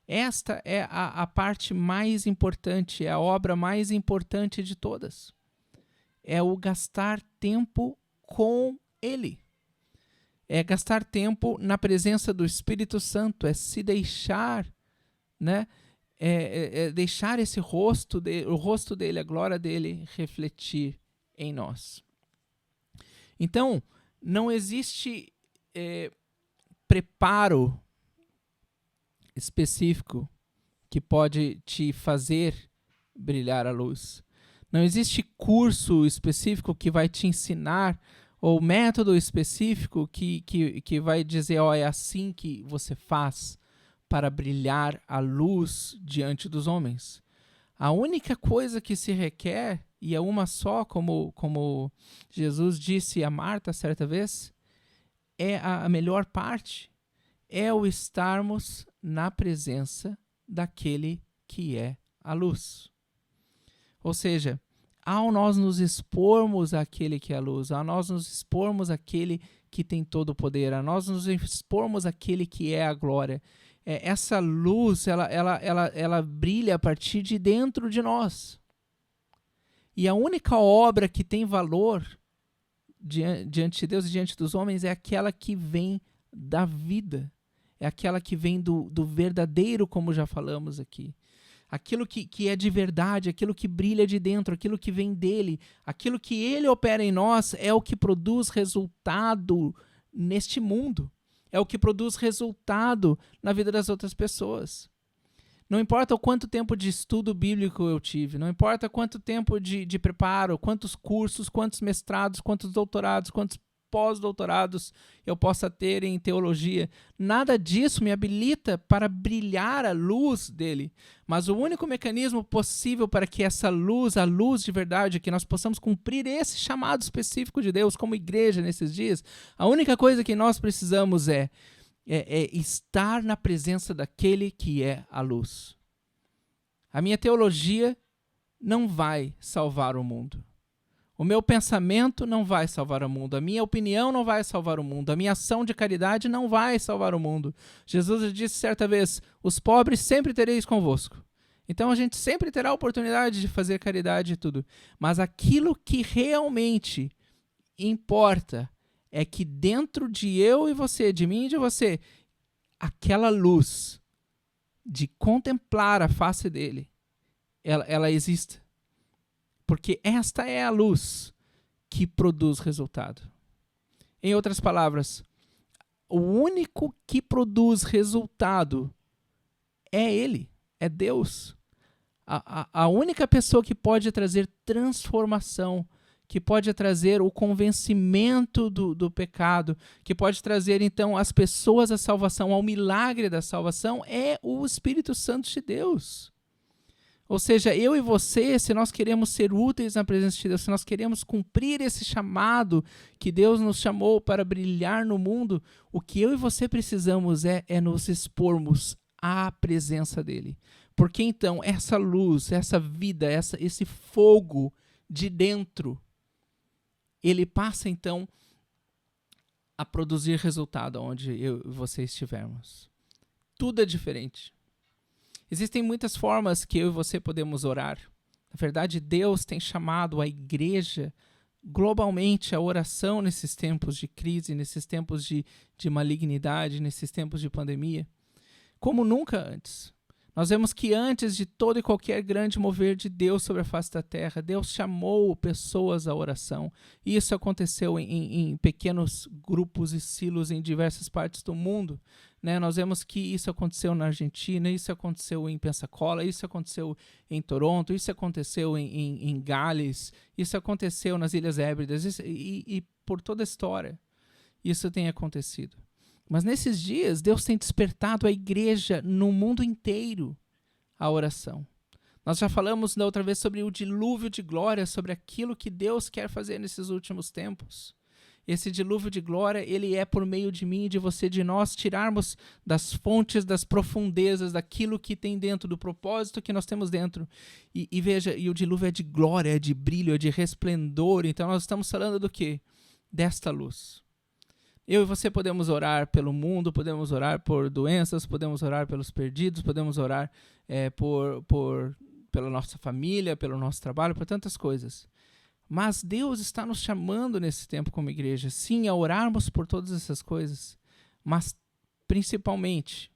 Esta é a parte mais importante, é a obra mais importante de todas. É o gastar tempo com ele. É gastar tempo na presença do Espírito Santo, é se deixar, né, deixar esse rosto, o rosto dele, a glória dele, refletir em nós. Então, não existe preparo específico que pode te fazer brilhar a luz. Não existe curso específico que vai te ensinar, ou método específico que vai dizer, é assim que você faz para brilhar a luz diante dos homens. A única coisa que se requer, e é uma só, como Jesus disse a Marta certa vez, é a melhor parte, é o estarmos na presença daquele que é a luz. Ou seja, ao nós nos expormos àquele que é a luz, ao nós nos expormos àquele que tem todo o poder, a nós nos expormos àquele que é a glória, essa luz, ela brilha a partir de dentro de nós. E a única obra que tem valor diante de Deus e diante dos homens é aquela que vem da vida. É aquela que vem do verdadeiro, como já falamos aqui. Aquilo que é de verdade, aquilo que brilha de dentro, aquilo que vem dele, aquilo que ele opera em nós é o que produz resultado neste mundo. É o que produz resultado na vida das outras pessoas. Não importa o quanto tempo de estudo bíblico eu tive, não importa quanto tempo de preparo, quantos cursos, quantos mestrados, quantos doutorados, quantos pós-doutorados eu possa ter em teologia, nada disso me habilita para brilhar a luz dele. Mas o único mecanismo possível para que essa luz, a luz de verdade, que nós possamos cumprir esse chamado específico de Deus como igreja nesses dias, a única coisa que nós precisamos é estar na presença daquele que é a luz. A minha teologia não vai salvar o mundo. O meu pensamento não vai salvar o mundo. A minha opinião não vai salvar o mundo. A minha ação de caridade não vai salvar o mundo. Jesus disse certa vez, os pobres sempre tereis convosco. Então a gente sempre terá a oportunidade de fazer caridade e tudo. Mas aquilo que realmente importa é que dentro de eu e você, de mim e de você, aquela luz de contemplar a face dele, ela exista. Porque esta é a luz que produz resultado. Em outras palavras, o único que produz resultado é ele, é Deus. A única pessoa que pode trazer transformação, que pode trazer o convencimento do pecado, que pode trazer, então, as pessoas à salvação, ao milagre da salvação, é o Espírito Santo de Deus. Ou seja, eu e você, se nós queremos ser úteis na presença de Deus, se nós queremos cumprir esse chamado que Deus nos chamou para brilhar no mundo, o que eu e você precisamos é nos expormos à presença dele. Porque então essa luz, essa vida, esse fogo de dentro, ele passa então a produzir resultado onde eu e você estivermos. Tudo é diferente. Existem muitas formas que eu e você podemos orar. Na verdade, Deus tem chamado a igreja globalmente à oração nesses tempos de crise, nesses tempos de malignidade, nesses tempos de pandemia, como nunca antes. Nós vemos que antes de todo e qualquer grande mover de Deus sobre a face da terra, Deus chamou pessoas à oração. E isso aconteceu em pequenos grupos e silos em diversas partes do mundo. Né? Nós vemos que isso aconteceu na Argentina, isso aconteceu em Pensacola, isso aconteceu em Toronto, isso aconteceu em Gales, isso aconteceu nas Ilhas Hébridas e por toda a história isso tem acontecido. Mas nesses dias, Deus tem despertado a igreja no mundo inteiro à oração. Nós já falamos da outra vez sobre o dilúvio de glória, sobre aquilo que Deus quer fazer nesses últimos tempos. Esse dilúvio de glória, ele é por meio de mim e de você, de nós tirarmos das fontes, das profundezas, daquilo que tem dentro, do propósito que nós temos dentro. E veja, e o dilúvio é de glória, é de brilho, é de resplendor. Então nós estamos falando do quê? Desta luz. Eu e você podemos orar pelo mundo, podemos orar por doenças, podemos orar pelos perdidos, podemos orar pela nossa família, pelo nosso trabalho, por tantas coisas. Mas Deus está nos chamando nesse tempo como igreja, sim, a orarmos por todas essas coisas, mas principalmente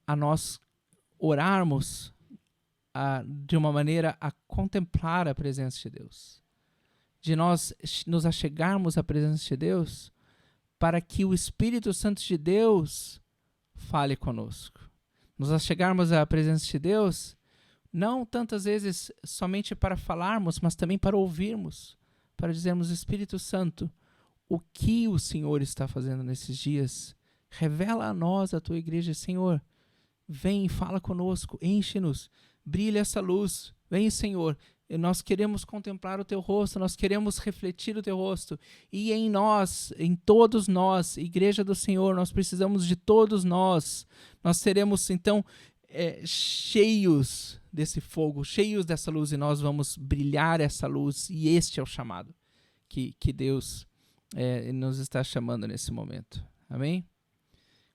a nós orarmos de uma maneira a contemplar a presença de Deus. De nós nos achegarmos à presença de Deus para que o Espírito Santo de Deus fale conosco. Nos achegarmos à presença de Deus não tantas vezes somente para falarmos, mas também para ouvirmos, para dizermos, Espírito Santo, o que o Senhor está fazendo nesses dias? Revela a nós, a tua igreja, Senhor. Vem, fala conosco, enche-nos, brilha essa luz. Vem, Senhor, nós queremos contemplar o teu rosto, nós queremos refletir o teu rosto. E em nós, em todos nós, igreja do Senhor, nós precisamos de todos nós. Nós seremos, então, cheios desse fogo, cheios dessa luz, e nós vamos brilhar essa luz, e este é o chamado que Deus nos está chamando nesse momento. Amém?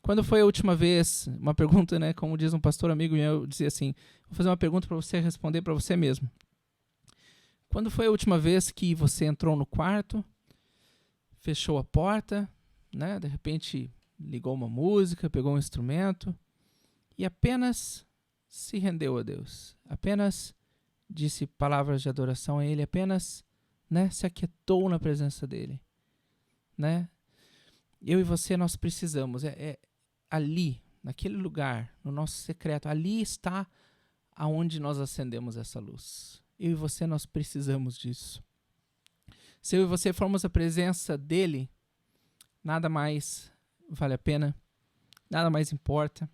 Quando foi a última vez, uma pergunta, né, como diz um pastor amigo meu, dizia assim, vou fazer uma pergunta para você responder para você mesmo. Quando foi a última vez que você entrou no quarto, fechou a porta, né, de repente ligou uma música, pegou um instrumento, e apenas se rendeu a Deus, apenas disse palavras de adoração a Ele, apenas, né, se aquietou na presença dEle. Né? Eu e você, nós precisamos, ali, naquele lugar, no nosso secreto, ali está aonde nós acendemos essa luz. Eu e você, nós precisamos disso. Se eu e você formos a presença dEle, nada mais vale a pena, nada mais importa.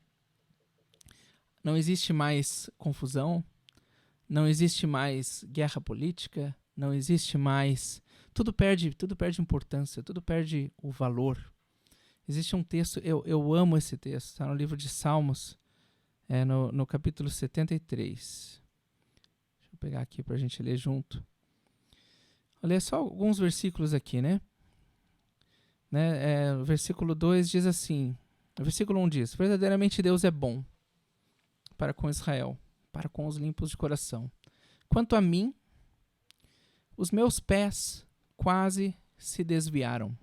Não existe mais confusão, não existe mais guerra política, não existe mais... Tudo perde importância, tudo perde o valor. Existe um texto, eu amo esse texto, está no livro de Salmos, no capítulo 73. Deixa eu pegar aqui para a gente ler junto. Vou ler só alguns versículos aqui, né? O versículo 2 diz assim, o versículo 1 diz, verdadeiramente Deus é bom para com Israel, para com os limpos de coração. Quanto a mim, os meus pés quase se desviaram.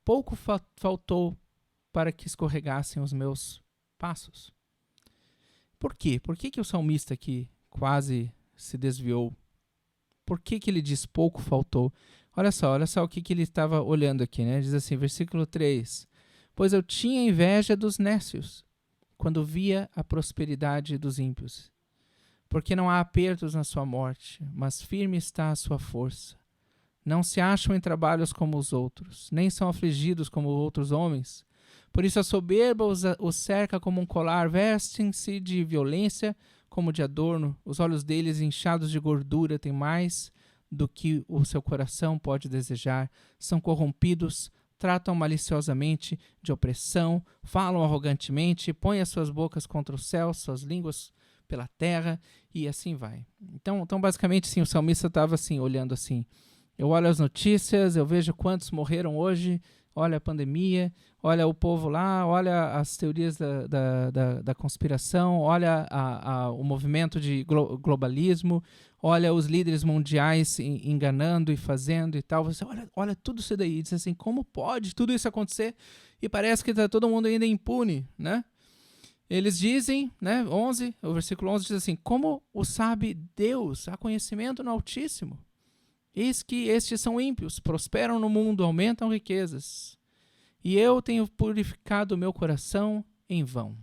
Pouco faltou para que escorregassem os meus passos. Por quê? Por que o salmista aqui quase se desviou? Por que ele diz pouco faltou? Olha só o que ele estava olhando aqui, né? Diz assim, versículo 3. Pois eu tinha inveja dos nécios, quando via a prosperidade dos ímpios. Porque não há apertos na sua morte, mas firme está a sua força. Não se acham em trabalhos como os outros, nem são afligidos como outros homens. Por isso a soberba os cerca como um colar, vestem-se de violência como de adorno. Os olhos deles, inchados de gordura, têm mais do que o seu coração pode desejar. São corrompidos, tratam maliciosamente de opressão, falam arrogantemente, põem as suas bocas contra o céu, suas línguas pela terra, e assim vai. Então basicamente, sim, o salmista estava assim, olhando assim. Eu olho as notícias, eu vejo quantos morreram hoje, olha a pandemia, olha o povo lá, olha as teorias da conspiração, olha o movimento de globalismo, olha os líderes mundiais enganando e fazendo e tal. Você olha tudo isso daí e diz assim, como pode tudo isso acontecer? E parece que está todo mundo ainda impune, né? Eles dizem, né, o versículo 11 diz assim, como o sabe Deus, há conhecimento no Altíssimo. Eis que estes são ímpios, prosperam no mundo, aumentam riquezas. E eu tenho purificado o meu coração em vão.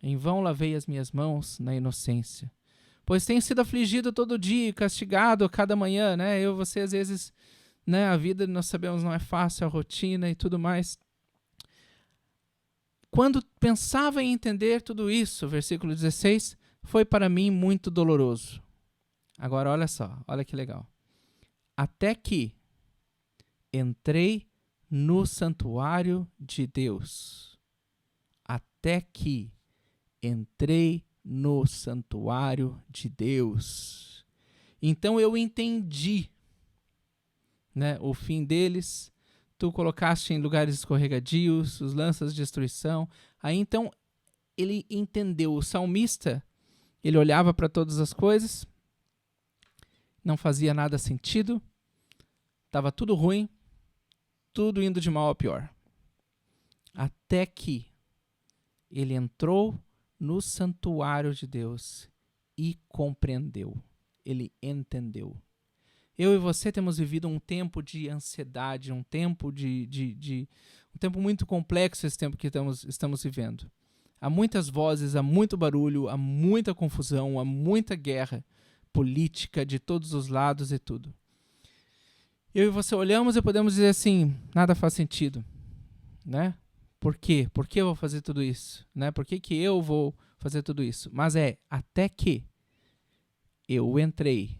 Em vão lavei as minhas mãos na inocência. Pois tenho sido afligido todo dia, castigado a cada manhã, né? Eu e você, às vezes, né, a vida, nós sabemos, não é fácil, a rotina e tudo mais. Quando pensava em entender tudo isso, versículo 16, foi para mim muito doloroso. Agora olha só, olha que legal. Até que entrei no santuário de Deus. Até que entrei no santuário de Deus. Então eu entendi, né, o fim deles. Tu colocaste em lugares escorregadios os lanças de destruição. Aí então ele entendeu. O salmista, ele olhava para todas as coisas, não fazia nada sentido, estava tudo ruim, tudo indo de mal a pior. Até que ele entrou no santuário de Deus e compreendeu. Ele entendeu. Eu e você temos vivido um tempo de ansiedade, um tempo um tempo muito complexo, esse tempo que estamos vivendo. Há muitas vozes, há muito barulho, há muita confusão, há muita guerra política de todos os lados e tudo. Eu e você olhamos e podemos dizer assim, nada faz sentido, né? Por quê? Por que eu vou fazer tudo isso? Né? Por que eu vou fazer tudo isso? Mas até que eu entrei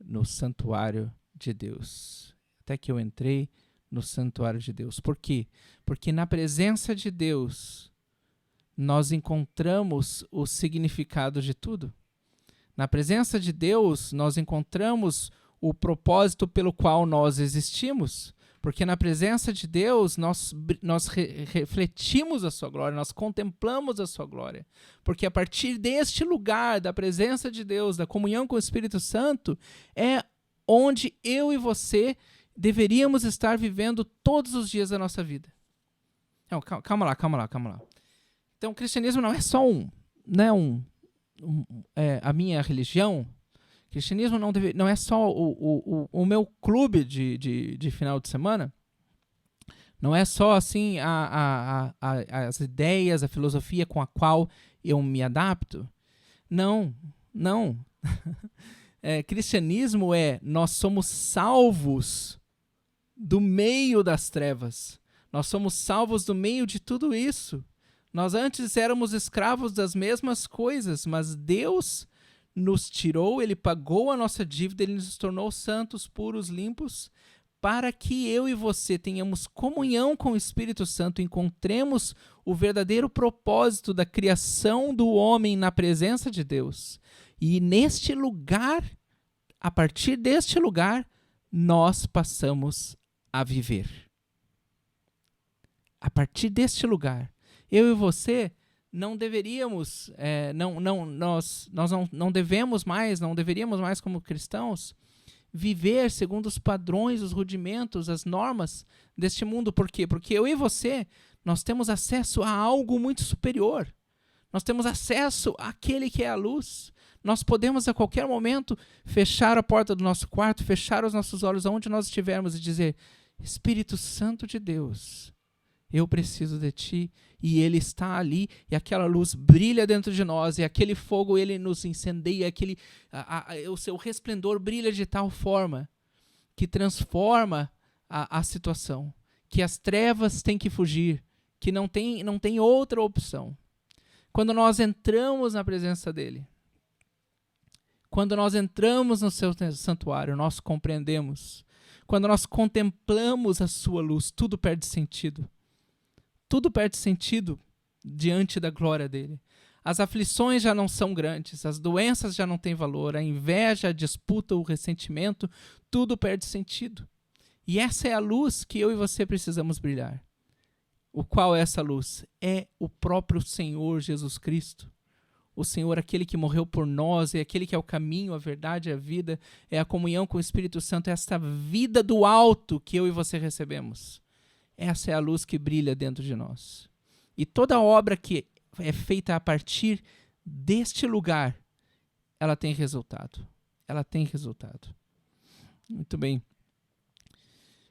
no santuário de Deus. Até que eu entrei no santuário de Deus. Por quê? Porque na presença de Deus nós encontramos o significado de tudo. Na presença de Deus nós encontramos o propósito pelo qual nós existimos. Porque na presença de Deus nós refletimos a sua glória, nós contemplamos a sua glória. Porque a partir deste lugar, da presença de Deus, da comunhão com o Espírito Santo, é onde eu e você deveríamos estar vivendo todos os dias da nossa vida. Não, calma lá. Então o cristianismo não é só a minha religião. O cristianismo não é só o meu clube de final de semana. Não é só assim as ideias, a filosofia com a qual eu me adapto. Não. Cristianismo nós somos salvos do meio das trevas. Nós somos salvos do meio de tudo isso. Nós antes éramos escravos das mesmas coisas, mas Deus nos tirou, Ele pagou a nossa dívida, Ele nos tornou santos, puros, limpos, para que eu e você tenhamos comunhão com o Espírito Santo, encontremos o verdadeiro propósito da criação do homem na presença de Deus. E neste lugar, a partir deste lugar, nós passamos a viver. A partir deste lugar, eu e você não deveríamos, nós não deveríamos mais como cristãos viver segundo os padrões, os rudimentos, as normas deste mundo. Por quê? Porque eu e você, nós temos acesso a algo muito superior. Nós temos acesso àquele que é a luz. Nós podemos a qualquer momento fechar a porta do nosso quarto, fechar os nossos olhos aonde nós estivermos e dizer: Espírito Santo de Deus, eu preciso de ti, e ele está ali, e aquela luz brilha dentro de nós, e aquele fogo ele nos incendeia, o seu resplendor brilha de tal forma que transforma a situação, que as trevas têm que fugir, que não tem outra opção. Quando nós entramos na presença dele, quando nós entramos no seu santuário, nós compreendemos. Quando nós contemplamos a sua luz, tudo perde sentido. Tudo perde sentido diante da glória dele. As aflições já não são grandes, as doenças já não têm valor, a inveja, a disputa, o ressentimento, tudo perde sentido. E essa é a luz que eu e você precisamos brilhar. O qual é essa luz? É o próprio Senhor Jesus Cristo. O Senhor, aquele que morreu por nós, é aquele que é o caminho, a verdade e a vida, é a comunhão com o Espírito Santo, é esta vida do alto que eu e você recebemos. Essa é a luz que brilha dentro de nós. E toda obra que é feita a partir deste lugar, ela tem resultado. Ela tem resultado. Muito bem.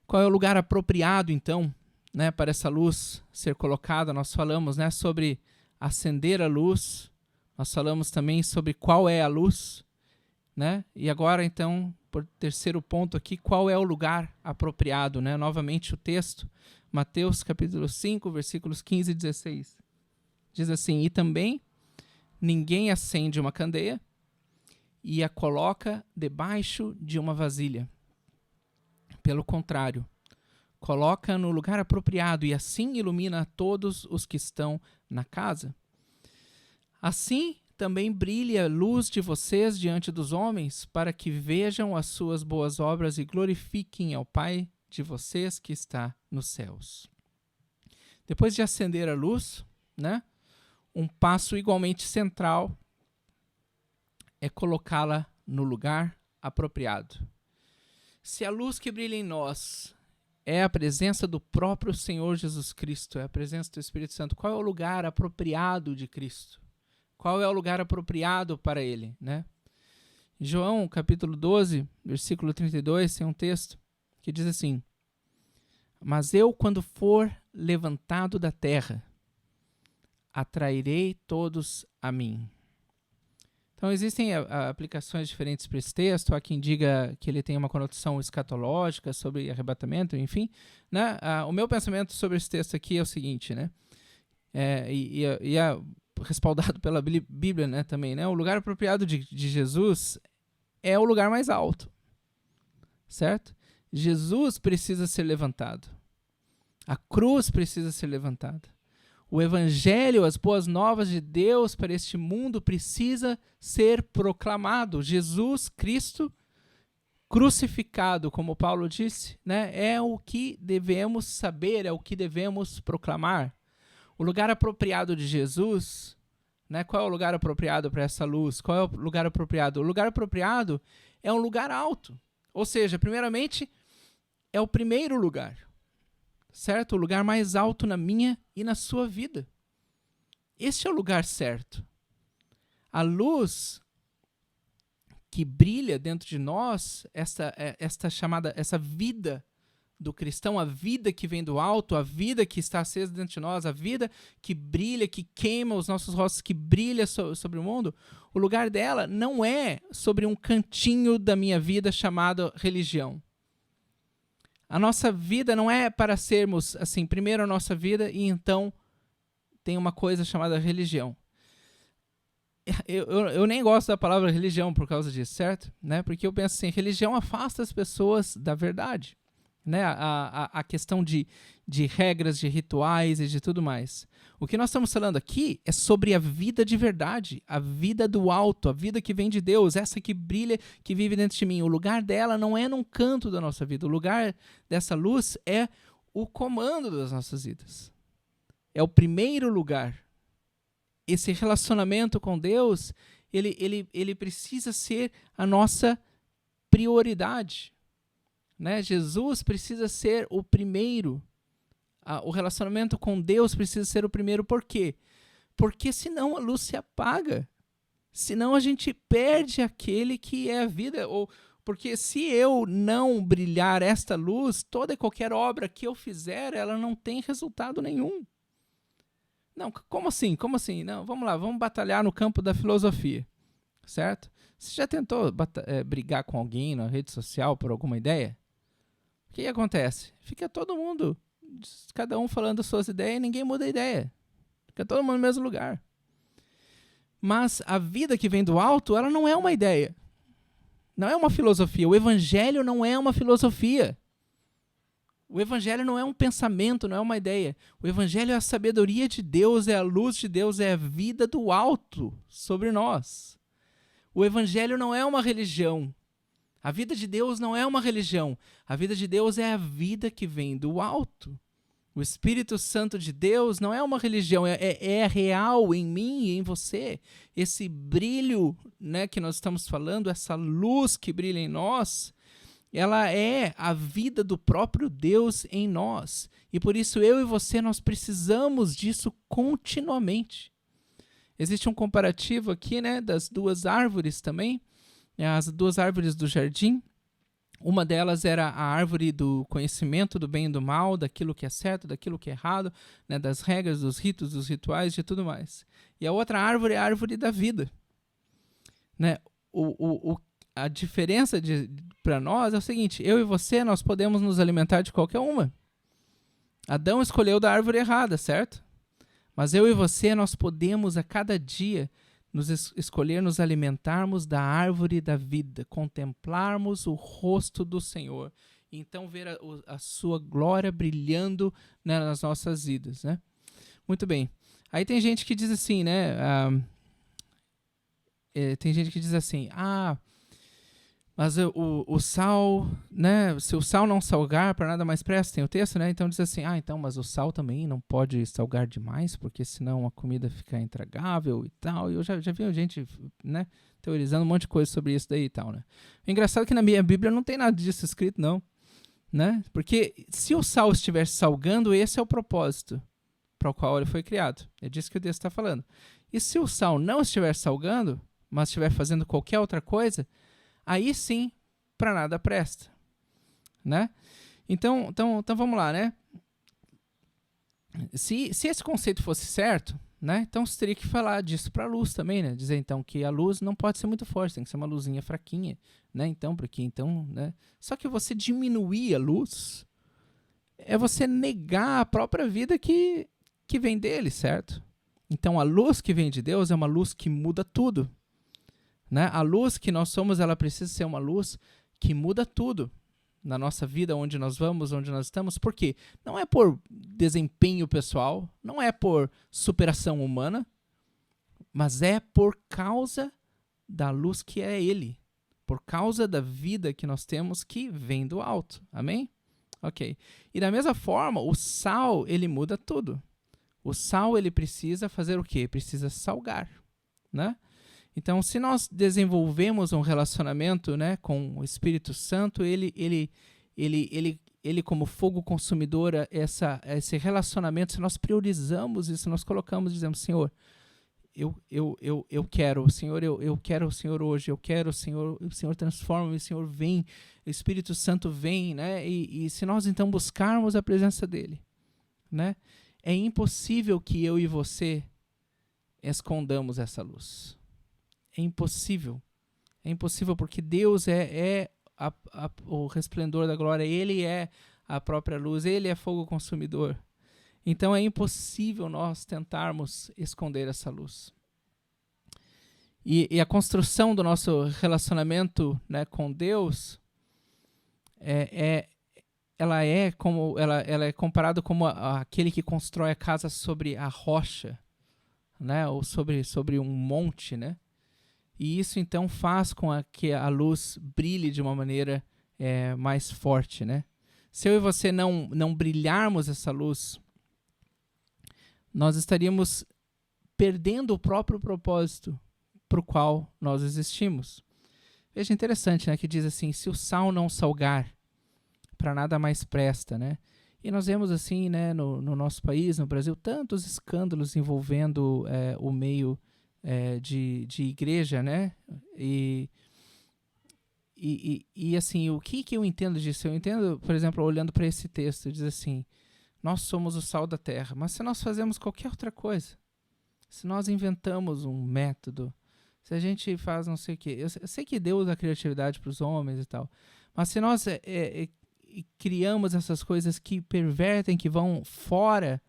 Qual é o lugar apropriado, então, né, para essa luz ser colocada? Nós falamos, né, sobre acender a luz. Nós falamos também sobre qual é a luz, né? E agora, então, por terceiro ponto aqui, qual é o lugar apropriado, né? Novamente o texto, Mateus capítulo 5, versículos 15 e 16. Diz assim: E também ninguém acende uma candeia e a coloca debaixo de uma vasilha. Pelo contrário, coloca no lugar apropriado e assim ilumina a todos os que estão na casa. Assim também brilhe a luz de vocês diante dos homens, para que vejam as suas boas obras e glorifiquem ao Pai de vocês que está nos céus. Depois de acender a luz, né, um passo igualmente central é colocá-la no lugar apropriado. Se a luz que brilha em nós é a presença do próprio Senhor Jesus Cristo, é a presença do Espírito Santo, qual é o lugar apropriado de Cristo? Qual é o lugar apropriado para Ele, né? João, capítulo 12, versículo 32, tem um texto que diz assim: mas eu, quando for levantado da terra, atrairei todos a mim. Então, existem aplicações diferentes para esse texto. Há quem diga que ele tem uma conotação escatológica sobre arrebatamento, enfim. Né? O meu pensamento sobre esse texto aqui é o seguinte, né? E é respaldado pela Bíblia, né, também. Né? O lugar apropriado de Jesus é o lugar mais alto, certo? Jesus precisa ser levantado. A cruz precisa ser levantada. O evangelho, as boas novas de Deus para este mundo precisa ser proclamado. Jesus Cristo crucificado, como Paulo disse, né, é o que devemos saber, é o que devemos proclamar. O lugar apropriado de Jesus, né, qual é o lugar apropriado para essa luz? Qual é o lugar apropriado? O lugar apropriado é um lugar alto. Ou seja, primeiramente, é o primeiro lugar. Certo? O lugar mais alto na minha e na sua vida. Este é o lugar certo. A luz que brilha dentro de nós, essa vida do cristão, a vida que vem do alto, a vida que está acesa dentro de nós, a vida que brilha, que queima os nossos rostos, que brilha sobre o mundo, o lugar dela não é sobre um cantinho da minha vida chamado religião. A nossa vida não é para sermos, assim, primeiro a nossa vida e então tem uma coisa chamada religião. Eu nem gosto da palavra religião por causa disso, certo? Né? Porque eu penso assim, religião afasta as pessoas da verdade. Né? A questão de regras, de rituais e de tudo mais. O que nós estamos falando aqui é sobre a vida de verdade, a vida do alto, a vida que vem de Deus, essa que brilha, que vive dentro de mim. O lugar dela não é num canto da nossa vida, o lugar dessa luz é o comando das nossas vidas. É o primeiro lugar. Esse relacionamento com Deus, ele precisa ser a nossa prioridade. Né? Jesus precisa ser o primeiro. O relacionamento com Deus precisa ser o primeiro. Por quê? Porque senão a luz se apaga. Senão a gente perde aquele que é a vida. Porque se eu não brilhar esta luz, toda e qualquer obra que eu fizer, ela não tem resultado nenhum. Não, como assim? Como assim? Não, vamos lá, vamos batalhar no campo da filosofia. Certo? Você já tentou brigar com alguém na rede social por alguma ideia? O que acontece? Fica todo mundo, cada um falando suas ideias e ninguém muda a ideia. Fica todo mundo no mesmo lugar. Mas a vida que vem do alto, ela não é uma ideia. Não é uma filosofia. O evangelho não é uma filosofia. O evangelho não é um pensamento, não é uma ideia. O evangelho é a sabedoria de Deus, é a luz de Deus, é a vida do alto sobre nós. O evangelho não é uma religião. A vida de Deus não é uma religião. A vida de Deus é a vida que vem do alto. O Espírito Santo de Deus não é uma religião, é real em mim e em você. Esse brilho, né, que nós estamos falando, essa luz que brilha em nós, ela é a vida do próprio Deus em nós. E por isso eu e você, nós precisamos disso continuamente. Existe um comparativo aqui, né, das duas árvores também. As duas árvores do jardim, uma delas era a árvore do conhecimento do bem e do mal, daquilo que é certo, daquilo que é errado, né, das regras, dos ritos, dos rituais, de tudo mais. E a outra árvore é a árvore da vida. Né? A diferença para nós é o seguinte, eu e você, nós podemos nos alimentar de qualquer uma. Adão escolheu da árvore errada, certo? Mas eu e você, nós podemos a cada dia escolher nos alimentarmos da árvore da vida, contemplarmos o rosto do Senhor, e então ver a sua glória brilhando, né, nas nossas vidas, né? Muito bem. Aí tem gente que diz assim, né? Tem gente que diz assim, mas o sal, né? Se o sal não salgar, para nada mais presta. Tem o texto, né? Então diz assim, então, mas o sal também não pode salgar demais, porque senão a comida fica intragável e tal. E eu já vi gente, né, teorizando um monte de coisa sobre isso daí e tal, né? O engraçado é que na minha Bíblia não tem nada disso escrito, não, né? Porque se o sal estiver salgando, esse é o propósito para o qual ele foi criado. É disso que o texto está falando. E se o sal não estiver salgando, mas estiver fazendo qualquer outra coisa, aí sim, para nada presta, né? Então vamos lá, né? Se esse conceito fosse certo, né? Então você teria que falar disso para a luz também, né? Dizer então que a luz não pode ser muito forte, tem que ser uma luzinha fraquinha, né? Né? Só que você diminuir a luz é você negar a própria vida que vem dele, certo? Então a luz que vem de Deus é uma luz que muda tudo, né? A luz que nós somos, ela precisa ser uma luz que muda tudo na nossa vida, onde nós vamos, onde nós estamos. Por quê? Não é por desempenho pessoal, não é por superação humana, mas é por causa da luz que é Ele, por causa da vida que nós temos que vem do alto. Amém? Ok. E da mesma forma, o sal, ele muda tudo. O sal, ele precisa fazer o quê? Precisa salgar, né? Então, se nós desenvolvemos um relacionamento, né, com o Espírito Santo, ele como fogo consumidor, esse relacionamento, se nós priorizamos isso, nós colocamos, dizemos, Senhor, eu quero, Senhor, eu quero o Senhor hoje, eu quero o Senhor transforma-me, o Senhor vem, o Espírito Santo vem, né? E se nós então buscarmos a presença dele, né, é impossível que eu e você escondamos essa luz. É impossível. É impossível porque Deus é o resplendor da glória. Ele é a própria luz. Ele é fogo consumidor. Então é impossível nós tentarmos esconder essa luz. E a construção do nosso relacionamento, né, com Deus ela é comparada como aquele que constrói a casa sobre a rocha, né, ou sobre um monte, né? E isso então faz com que a luz brilhe de uma maneira mais forte, né? Se eu e você não brilharmos essa luz, nós estaríamos perdendo o próprio propósito para o qual nós existimos. Veja, interessante, né, que diz assim, se o sal não salgar, para nada mais presta, né? E nós vemos assim, né, no nosso país, no Brasil, tantos escândalos envolvendo o meio de igreja, né? E assim, o que eu entendo disso? Eu entendo, por exemplo, olhando para esse texto, diz assim, nós somos o sal da terra, mas se nós fazemos qualquer outra coisa, se nós inventamos um método, se a gente faz não sei o quê, eu sei que Deus dá criatividade para os homens e tal, mas se nós criamos essas coisas que pervertem, que vão fora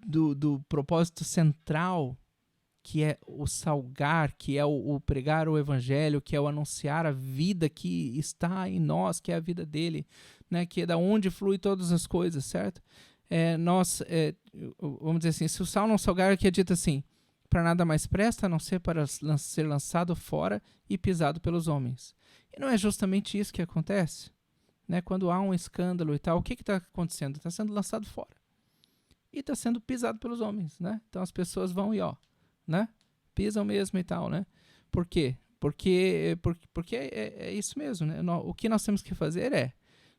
do propósito central, que é o salgar, que é o pregar o evangelho, que é o anunciar a vida que está em nós, que é a vida dele, né, que é da onde flui todas as coisas, certo? Vamos dizer assim, se o sal não salgar, que é dito assim, para nada mais presta a não ser para ser lançado fora e pisado pelos homens. E não é justamente isso que acontece? Né? Quando há um escândalo e tal, o que está acontecendo? Está sendo lançado fora. E está sendo pisado pelos homens, né? Então as pessoas vão né? Pisam mesmo e tal, né? Por quê? Porque é isso mesmo, né? O que nós temos que fazer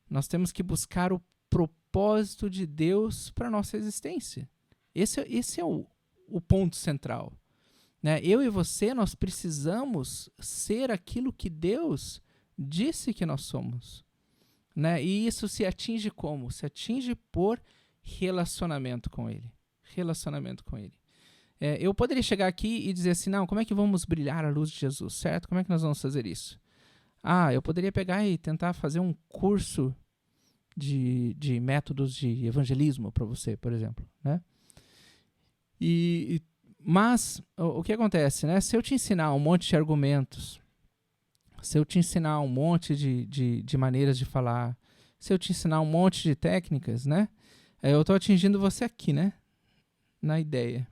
nós temos que buscar o propósito de Deus para a nossa existência. Esse é o ponto central, né? Eu e você, nós precisamos ser aquilo que Deus disse que nós somos, né? E isso se atinge como? Se atinge por relacionamento com Ele. Relacionamento com Ele. Eu poderia chegar aqui e dizer assim, não, como é que vamos brilhar a luz de Jesus, certo? Como é que nós vamos fazer isso? Eu poderia pegar e tentar fazer um curso de métodos de evangelismo para você, por exemplo, né? Mas o que acontece, né? Se eu te ensinar um monte de argumentos, se eu te ensinar um monte de maneiras de falar, se eu te ensinar um monte de técnicas, né? Eu estou atingindo você aqui, né? Na ideia,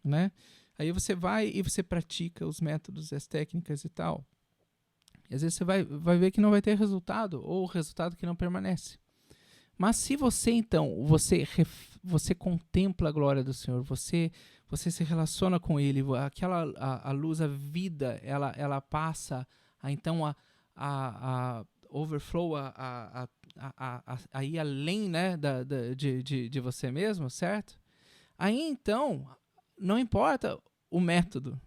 né? Aí você vai e você pratica os métodos, as técnicas e tal. E às vezes você vai ver que não vai ter resultado, ou resultado que não permanece. Mas se você, então, você contempla a glória do Senhor, você se relaciona com Ele, a luz, a vida, ela passa a overflow, a ir além, né, de você mesmo, certo? Aí, então, não importa o método.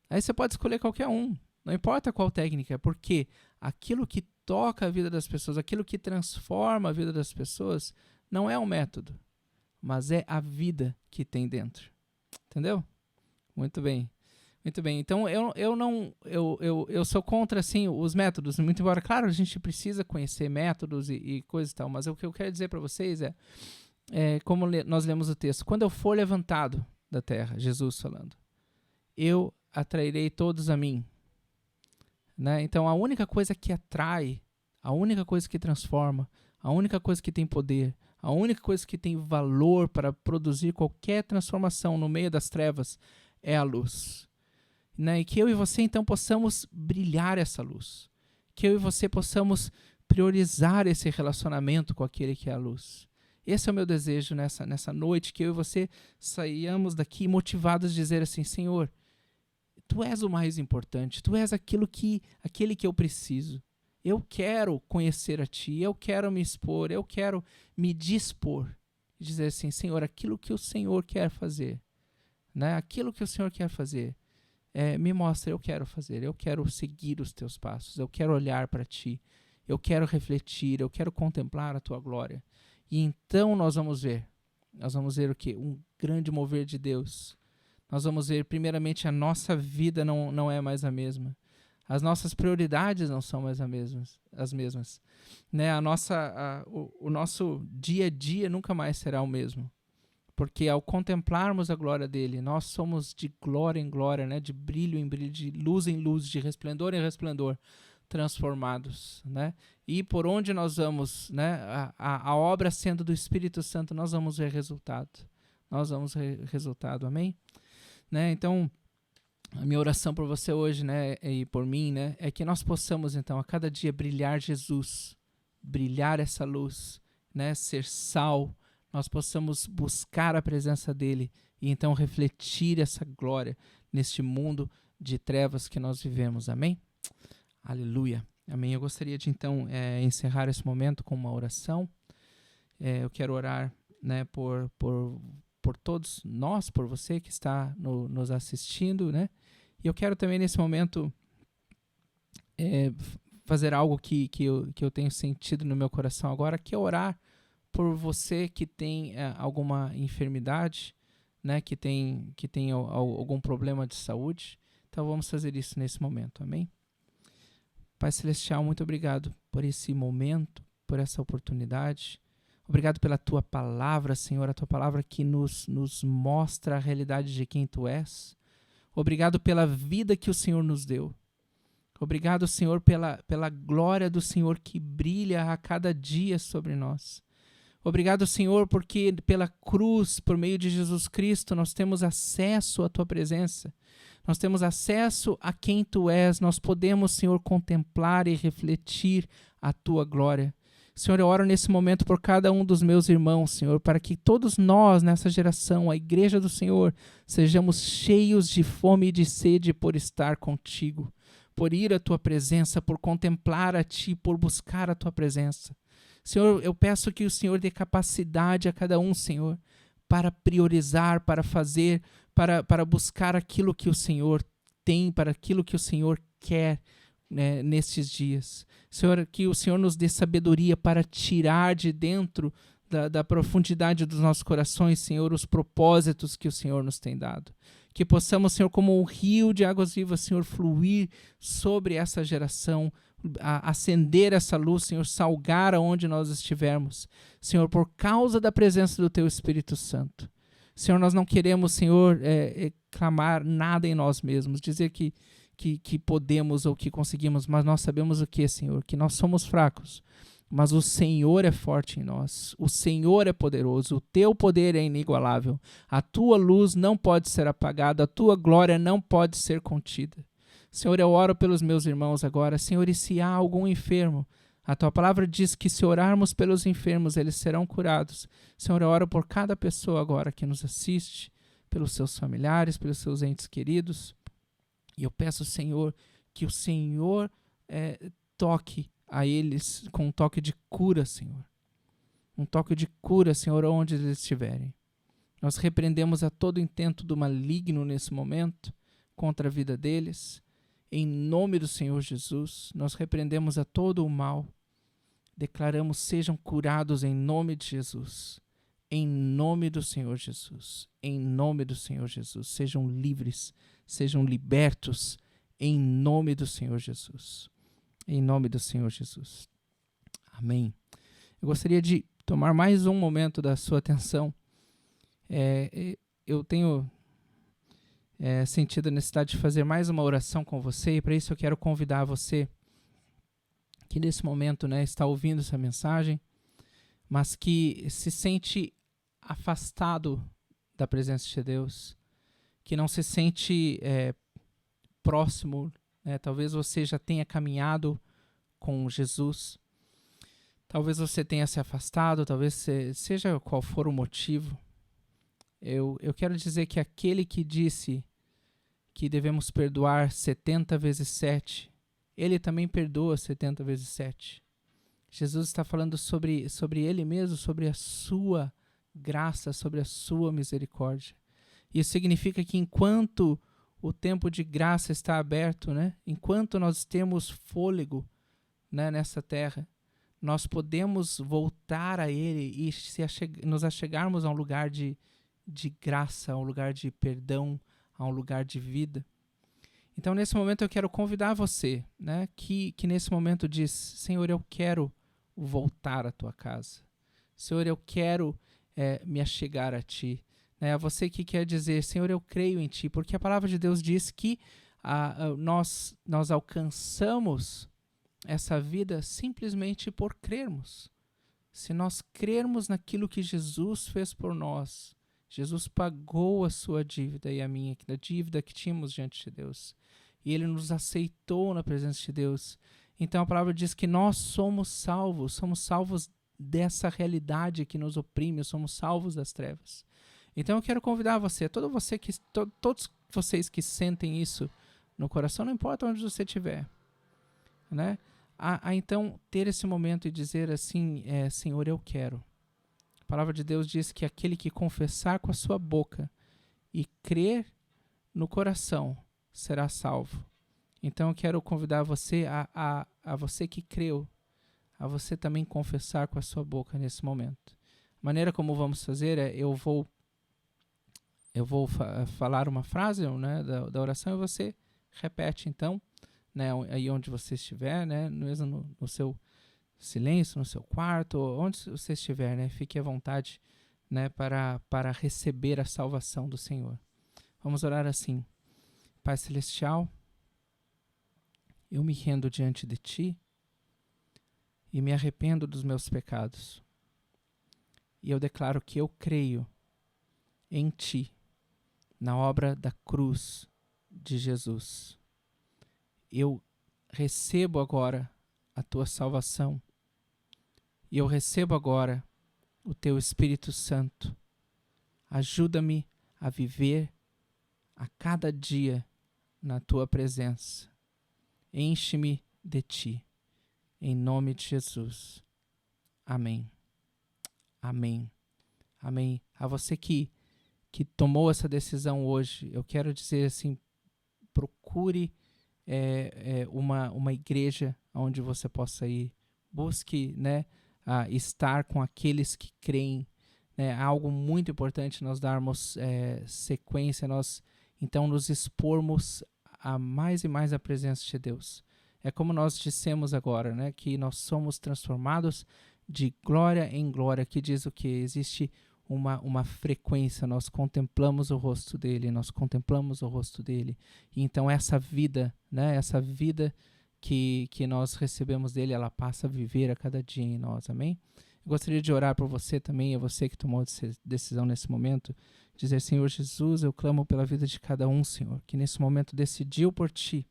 Aí você pode escolher qualquer um. Não importa qual técnica, porque aquilo que toca a vida das pessoas, aquilo que transforma a vida das pessoas, não é o método, mas é a vida que tem dentro. Entendeu? Muito bem. Muito bem. Então, eu sou contra, assim, os métodos. Muito embora, claro, a gente precisa conhecer métodos e coisas e tal, mas o que eu quero dizer para vocês é como nós lemos o texto, quando eu for levantado da terra, Jesus falando, eu atrairei todos a mim. Né? Então, a única coisa que atrai, a única coisa que transforma, a única coisa que tem poder, a única coisa que tem valor para produzir qualquer transformação no meio das trevas é a luz. Né? E que eu e você, então, possamos brilhar essa luz. Que eu e você possamos priorizar esse relacionamento com aquele que é a luz. Esse é o meu desejo nessa noite, que eu e você saiamos daqui motivados a dizer assim, Senhor, Tu és o mais importante, Tu és aquele que eu preciso. Eu quero conhecer a Ti, eu quero me expor, eu quero me dispor. E dizer assim, Senhor, aquilo que o Senhor quer fazer, né? Aquilo que o Senhor quer fazer, me mostra, eu quero fazer, eu quero seguir os Teus passos, eu quero olhar para Ti, eu quero refletir, eu quero contemplar a Tua glória. E então nós vamos ver o quê? Um grande mover de Deus. Nós vamos ver, primeiramente, a nossa vida não é mais a mesma. As nossas prioridades não são mais as mesmas. Né? O nosso dia a dia nunca mais será o mesmo. Porque ao contemplarmos a glória dele, nós somos de glória em glória, né? De brilho em brilho, de luz em luz, de resplendor em resplendor, transformados. Né? E por onde nós vamos, né? A obra sendo do Espírito Santo, nós vamos ver resultado. Nós vamos ver resultado, amém? Né? Então, a minha oração por você hoje, né, e por mim, né, é que nós possamos, então, a cada dia brilhar Jesus, brilhar essa luz, né, ser sal, nós possamos buscar a presença dele e, então, refletir essa glória neste mundo de trevas que nós vivemos, amém? Aleluia, amém. Eu gostaria de, então, encerrar esse momento com uma oração. Eu quero orar, né, por todos nós, por você que está nos assistindo, né? E eu quero também, nesse momento, fazer algo que eu tenho sentido no meu coração agora, que é orar por você que tem alguma enfermidade, né? Que tem algum problema de saúde. Então, vamos fazer isso nesse momento, amém? Pai Celestial, muito obrigado por esse momento, por essa oportunidade. Obrigado pela Tua palavra, Senhor, a Tua palavra que nos mostra a realidade de quem Tu és. Obrigado pela vida que o Senhor nos deu. Obrigado, Senhor, pela glória do Senhor que brilha a cada dia sobre nós. Obrigado, Senhor, porque pela cruz, por meio de Jesus Cristo, nós temos acesso à Tua presença. Nós temos acesso a quem Tu és. Nós podemos, Senhor, contemplar e refletir a Tua glória. Senhor, eu oro nesse momento por cada um dos meus irmãos, Senhor, para que todos nós, nessa geração, a igreja do Senhor, sejamos cheios de fome e de sede por estar contigo, por ir à Tua presença, por contemplar a Ti, por buscar a Tua presença. Senhor, eu peço que o Senhor dê capacidade a cada um, Senhor, para priorizar, para fazer, para buscar aquilo que o Senhor tem, para aquilo que o Senhor quer, né, nestes dias. Senhor, que o Senhor nos dê sabedoria para tirar de dentro da profundidade dos nossos corações, Senhor, os propósitos que o Senhor nos tem dado. Que possamos, Senhor, como um rio de águas vivas, Senhor, fluir sobre essa geração, acender essa luz, Senhor, salgar aonde nós estivermos. Senhor, por causa da presença do Teu Espírito Santo. Senhor, nós não queremos, Senhor, clamar nada em nós mesmos, dizer que podemos ou que conseguimos, mas nós sabemos o que, Senhor? Que nós somos fracos, mas o Senhor é forte em nós, o Senhor é poderoso, o teu poder é inigualável, a tua luz não pode ser apagada, a tua glória não pode ser contida. Senhor, eu oro pelos meus irmãos agora, Senhor, e se há algum enfermo, a tua palavra diz que se orarmos pelos enfermos, eles serão curados. Senhor, eu oro por cada pessoa agora que nos assiste, pelos seus familiares, pelos seus entes queridos, e eu peço, Senhor, que o Senhor toque a eles com um toque de cura, Senhor. Um toque de cura, Senhor, onde eles estiverem. Nós repreendemos a todo intento do maligno nesse momento contra a vida deles. Em nome do Senhor Jesus, nós repreendemos a todo o mal. Declaramos, sejam curados em nome de Jesus. Em nome do Senhor Jesus. Em nome do Senhor Jesus. Sejam livres, sejam libertos. Em nome do Senhor Jesus. Em nome do Senhor Jesus. Amém. Eu gostaria de tomar mais um momento da sua atenção. Eu tenho sentido a necessidade de fazer mais uma oração com você, e para isso eu quero convidar você que nesse momento, está ouvindo essa mensagem, mas que se sente afastado da presença de Deus, que não se sente próximo, talvez você já tenha caminhado com Jesus, talvez você tenha se afastado, talvez seja qual for o motivo. Eu quero dizer que aquele que disse que devemos perdoar 70 vezes 7, ele também perdoa 70 vezes 7. Jesus está falando sobre ele mesmo, sobre a sua graça, sobre a sua misericórdia. Isso significa que enquanto o tempo de graça está aberto, enquanto nós temos fôlego, nessa terra, nós podemos voltar a ele e nos achegarmos a um lugar de graça, a um lugar de perdão, a um lugar de vida. Então, nesse momento, eu quero convidar você, que nesse momento diz: Senhor, eu quero voltar à tua casa. Senhor, eu quero me achegar a ti. A você que quer dizer: Senhor, eu creio em ti, porque a palavra de Deus diz que nós alcançamos essa vida simplesmente por crermos. Se nós crermos naquilo que Jesus fez por nós, Jesus pagou a sua dívida e a minha, a dívida que tínhamos diante de Deus. E ele nos aceitou na presença de Deus. Então a palavra diz que nós somos salvos dessa realidade que nos oprime, somos salvos das trevas. Então eu quero convidar você, todos vocês que sentem isso no coração, não importa onde você estiver, a então ter esse momento e dizer assim: Senhor, eu quero. A palavra de Deus diz que aquele que confessar com a sua boca e crer no coração será salvo. Então eu quero convidar você, a você que creu, a você também confessar com a sua boca nesse momento. A maneira como vamos fazer eu vou falar uma frase da oração e você repete então, aí onde você estiver, mesmo no seu silêncio, no seu quarto, onde você estiver, fique à vontade, para receber a salvação do Senhor. Vamos orar assim: Pai Celestial, eu me rendo diante de Ti e me arrependo dos meus pecados. E eu declaro que eu creio em Ti, na obra da cruz de Jesus. Eu recebo agora a Tua salvação. E eu recebo agora o Teu Espírito Santo. Ajuda-me a viver a cada dia na Tua presença. Enche-me de Ti. Em nome de Jesus. Amém. Amém. Amém. A você que tomou essa decisão hoje, eu quero dizer assim: procure uma igreja onde você possa ir. Busque, estar com aqueles que creem. É algo muito importante nós darmos sequência, nós então nos expormos a mais e mais a presença de Deus. É como nós dissemos agora, que nós somos transformados de glória em glória, que diz o que? Existe uma frequência, nós contemplamos o rosto dele, e então essa vida, né, essa vida que nós recebemos dele, ela passa a viver a cada dia em nós, amém? Eu gostaria de orar por você também, é você que tomou decisão nesse momento, dizer, Senhor Jesus, eu clamo pela vida de cada um, Senhor, que nesse momento decidiu por ti,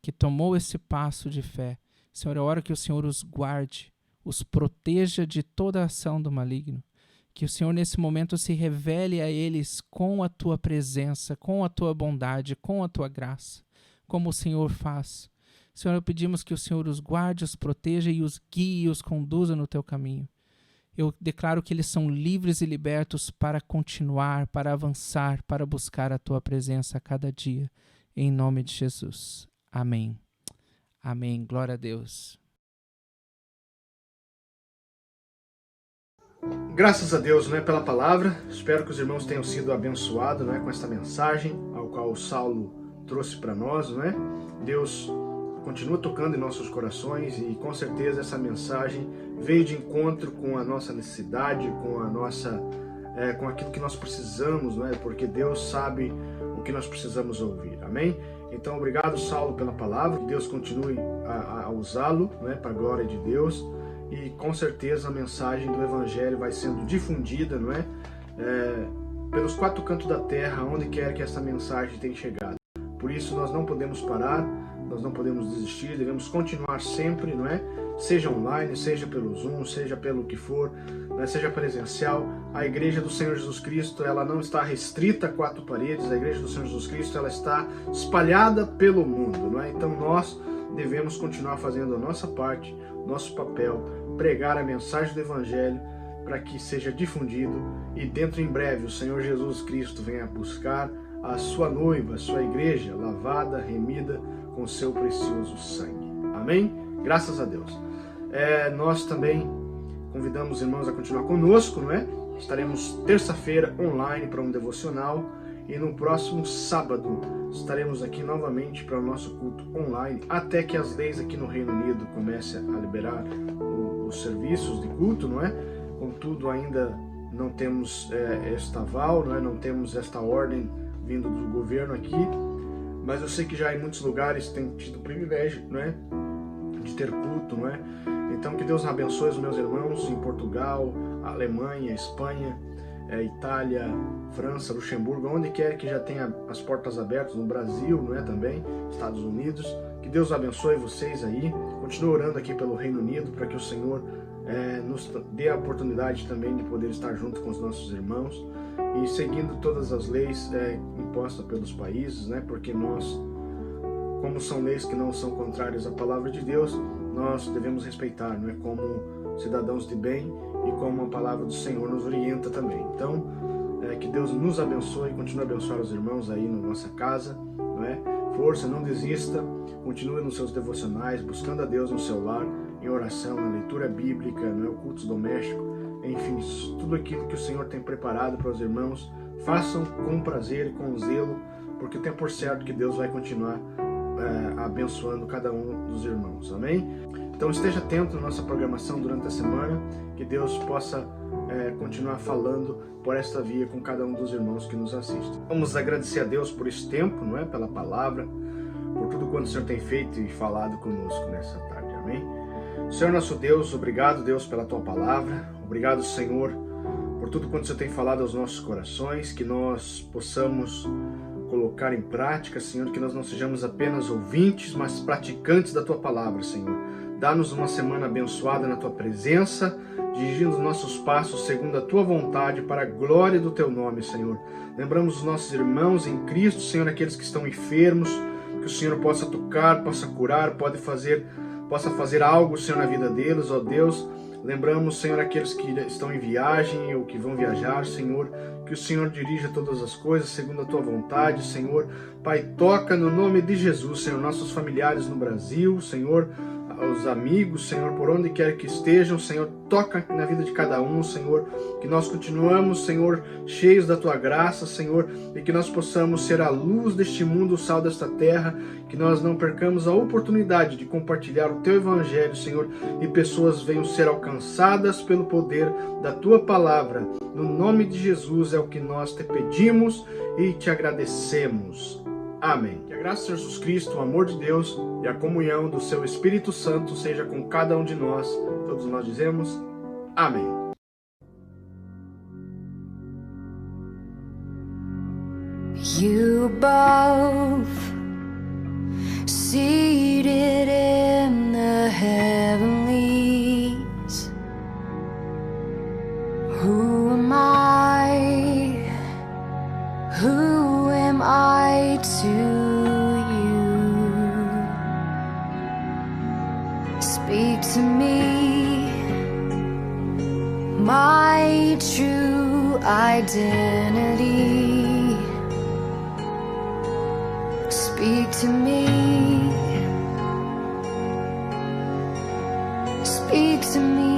que tomou esse passo de fé. Senhor, eu oro que o Senhor os guarde, os proteja de toda a ação do maligno, que o Senhor nesse momento se revele a eles com a tua presença, com a tua bondade, com a tua graça, como o Senhor faz. Senhor, pedimos que o Senhor os guarde, os proteja e os guie e os conduza no teu caminho. Eu declaro que eles são livres e libertos para continuar, para avançar, para buscar a tua presença a cada dia. Em nome de Jesus. Amém. Amém. Glória a Deus. Graças a Deus, né, pela palavra. Espero que os irmãos tenham sido abençoados, né, com esta mensagem ao qual o Saulo trouxe para nós, né? Deus continua tocando em nossos corações e com certeza essa mensagem veio de encontro com a nossa necessidade, com aquilo que nós precisamos, né? Porque Deus sabe o que nós precisamos ouvir. Amém? Então, obrigado, Saulo, pela palavra. Que Deus continue a usá-lo, né, para a glória de Deus. E com certeza a mensagem do Evangelho vai sendo difundida, não é? Pelos quatro cantos da terra, onde quer que essa mensagem tenha chegado. Por isso nós não podemos parar, nós não podemos desistir, devemos continuar sempre, não é? Seja online, seja pelo Zoom, seja pelo que for, né? Seja presencial. A Igreja do Senhor Jesus Cristo, ela não está restrita a quatro paredes, a Igreja do Senhor Jesus Cristo, ela está espalhada pelo mundo, não é? Então nós devemos continuar fazendo a nossa parte, nosso papel, pregar a mensagem do Evangelho para que seja difundido e dentro em breve o Senhor Jesus Cristo venha buscar a sua noiva, a sua igreja, lavada, remida com seu precioso sangue. Amém? Graças a Deus. Nós também convidamos os irmãos a continuar conosco, não é? Estaremos terça-feira online para um devocional e no próximo sábado estaremos aqui novamente para o nosso culto online, até que as leis aqui no Reino Unido comecem a liberar os serviços de culto, não é? Contudo, ainda não temos esta aval, não é? Não temos esta ordem vindo do governo aqui, mas eu sei que já em muitos lugares tem tido o privilégio, não é? De ter culto, não é? Então que Deus abençoe os meus irmãos em Portugal, Alemanha, Espanha, Itália, França, Luxemburgo, onde quer que já tenha as portas abertas, no Brasil, não é, também, Estados Unidos. Que Deus abençoe vocês aí. Continue orando aqui pelo Reino Unido para que o Senhor nos dê a oportunidade também de poder estar junto com os nossos irmãos e seguindo todas as leis impostas pelos países, né? Porque nós, como são leis que não são contrárias à palavra de Deus, nós devemos respeitar, não é? Como cidadãos de bem e como a palavra do Senhor nos orienta também. Então, que Deus nos abençoe e continue a abençoar os irmãos aí na nossa casa, não é? Força, não desista, continue nos seus devocionais, buscando a Deus no seu lar, em oração, na leitura bíblica, não é? O culto doméstico, enfim, tudo aquilo que o Senhor tem preparado para os irmãos, façam com prazer e com zelo, porque tem por certo que Deus vai continuar abençoando cada um dos irmãos, amém? Então esteja atento na nossa programação durante a semana, que Deus possa continuar falando por esta via com cada um dos irmãos que nos assistem. Vamos agradecer a Deus por esse tempo, não é? Pela palavra, por tudo quanto o Senhor tem feito e falado conosco nessa tarde, amém? Senhor nosso Deus, obrigado Deus pela Tua palavra, obrigado Senhor por tudo quanto o Senhor tem falado aos nossos corações, que nós possamos colocar em prática, Senhor, que nós não sejamos apenas ouvintes, mas praticantes da Tua palavra, Senhor. Dá-nos uma semana abençoada na Tua presença, dirigindo os nossos passos segundo a Tua vontade, para a glória do Teu nome, Senhor. Lembramos os nossos irmãos em Cristo, Senhor, aqueles que estão enfermos, que o Senhor possa tocar, possa curar, possa fazer algo, Senhor, na vida deles, ó Deus. Lembramos, Senhor, aqueles que estão em viagem ou que vão viajar, Senhor, que o Senhor dirija todas as coisas segundo a Tua vontade, Senhor. Pai, toca no nome de Jesus, Senhor, nossos familiares no Brasil, Senhor, aos amigos, Senhor, por onde quer que estejam, Senhor, toca na vida de cada um, Senhor, que nós continuamos, Senhor, cheios da Tua graça, Senhor, e que nós possamos ser a luz deste mundo, o sal desta terra, que nós não percamos a oportunidade de compartilhar o Teu Evangelho, Senhor, e pessoas venham ser alcançadas pelo poder da Tua Palavra. No nome de Jesus é o que nós te pedimos e te agradecemos. Amém. Que a graça de Jesus Cristo, o amor de Deus e a comunhão do seu Espírito Santo seja com cada um de nós. Todos nós dizemos amém. You above, seated in the heavenlies. Who am I? Who am I to you? Speak to me, my true identity. Speak to me, speak to me.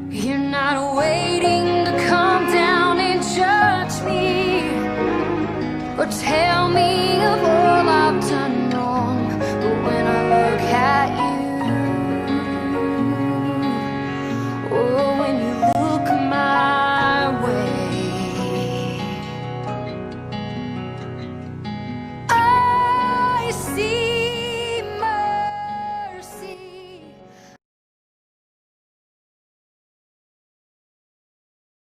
You're not waiting to come down and judge me or tell me of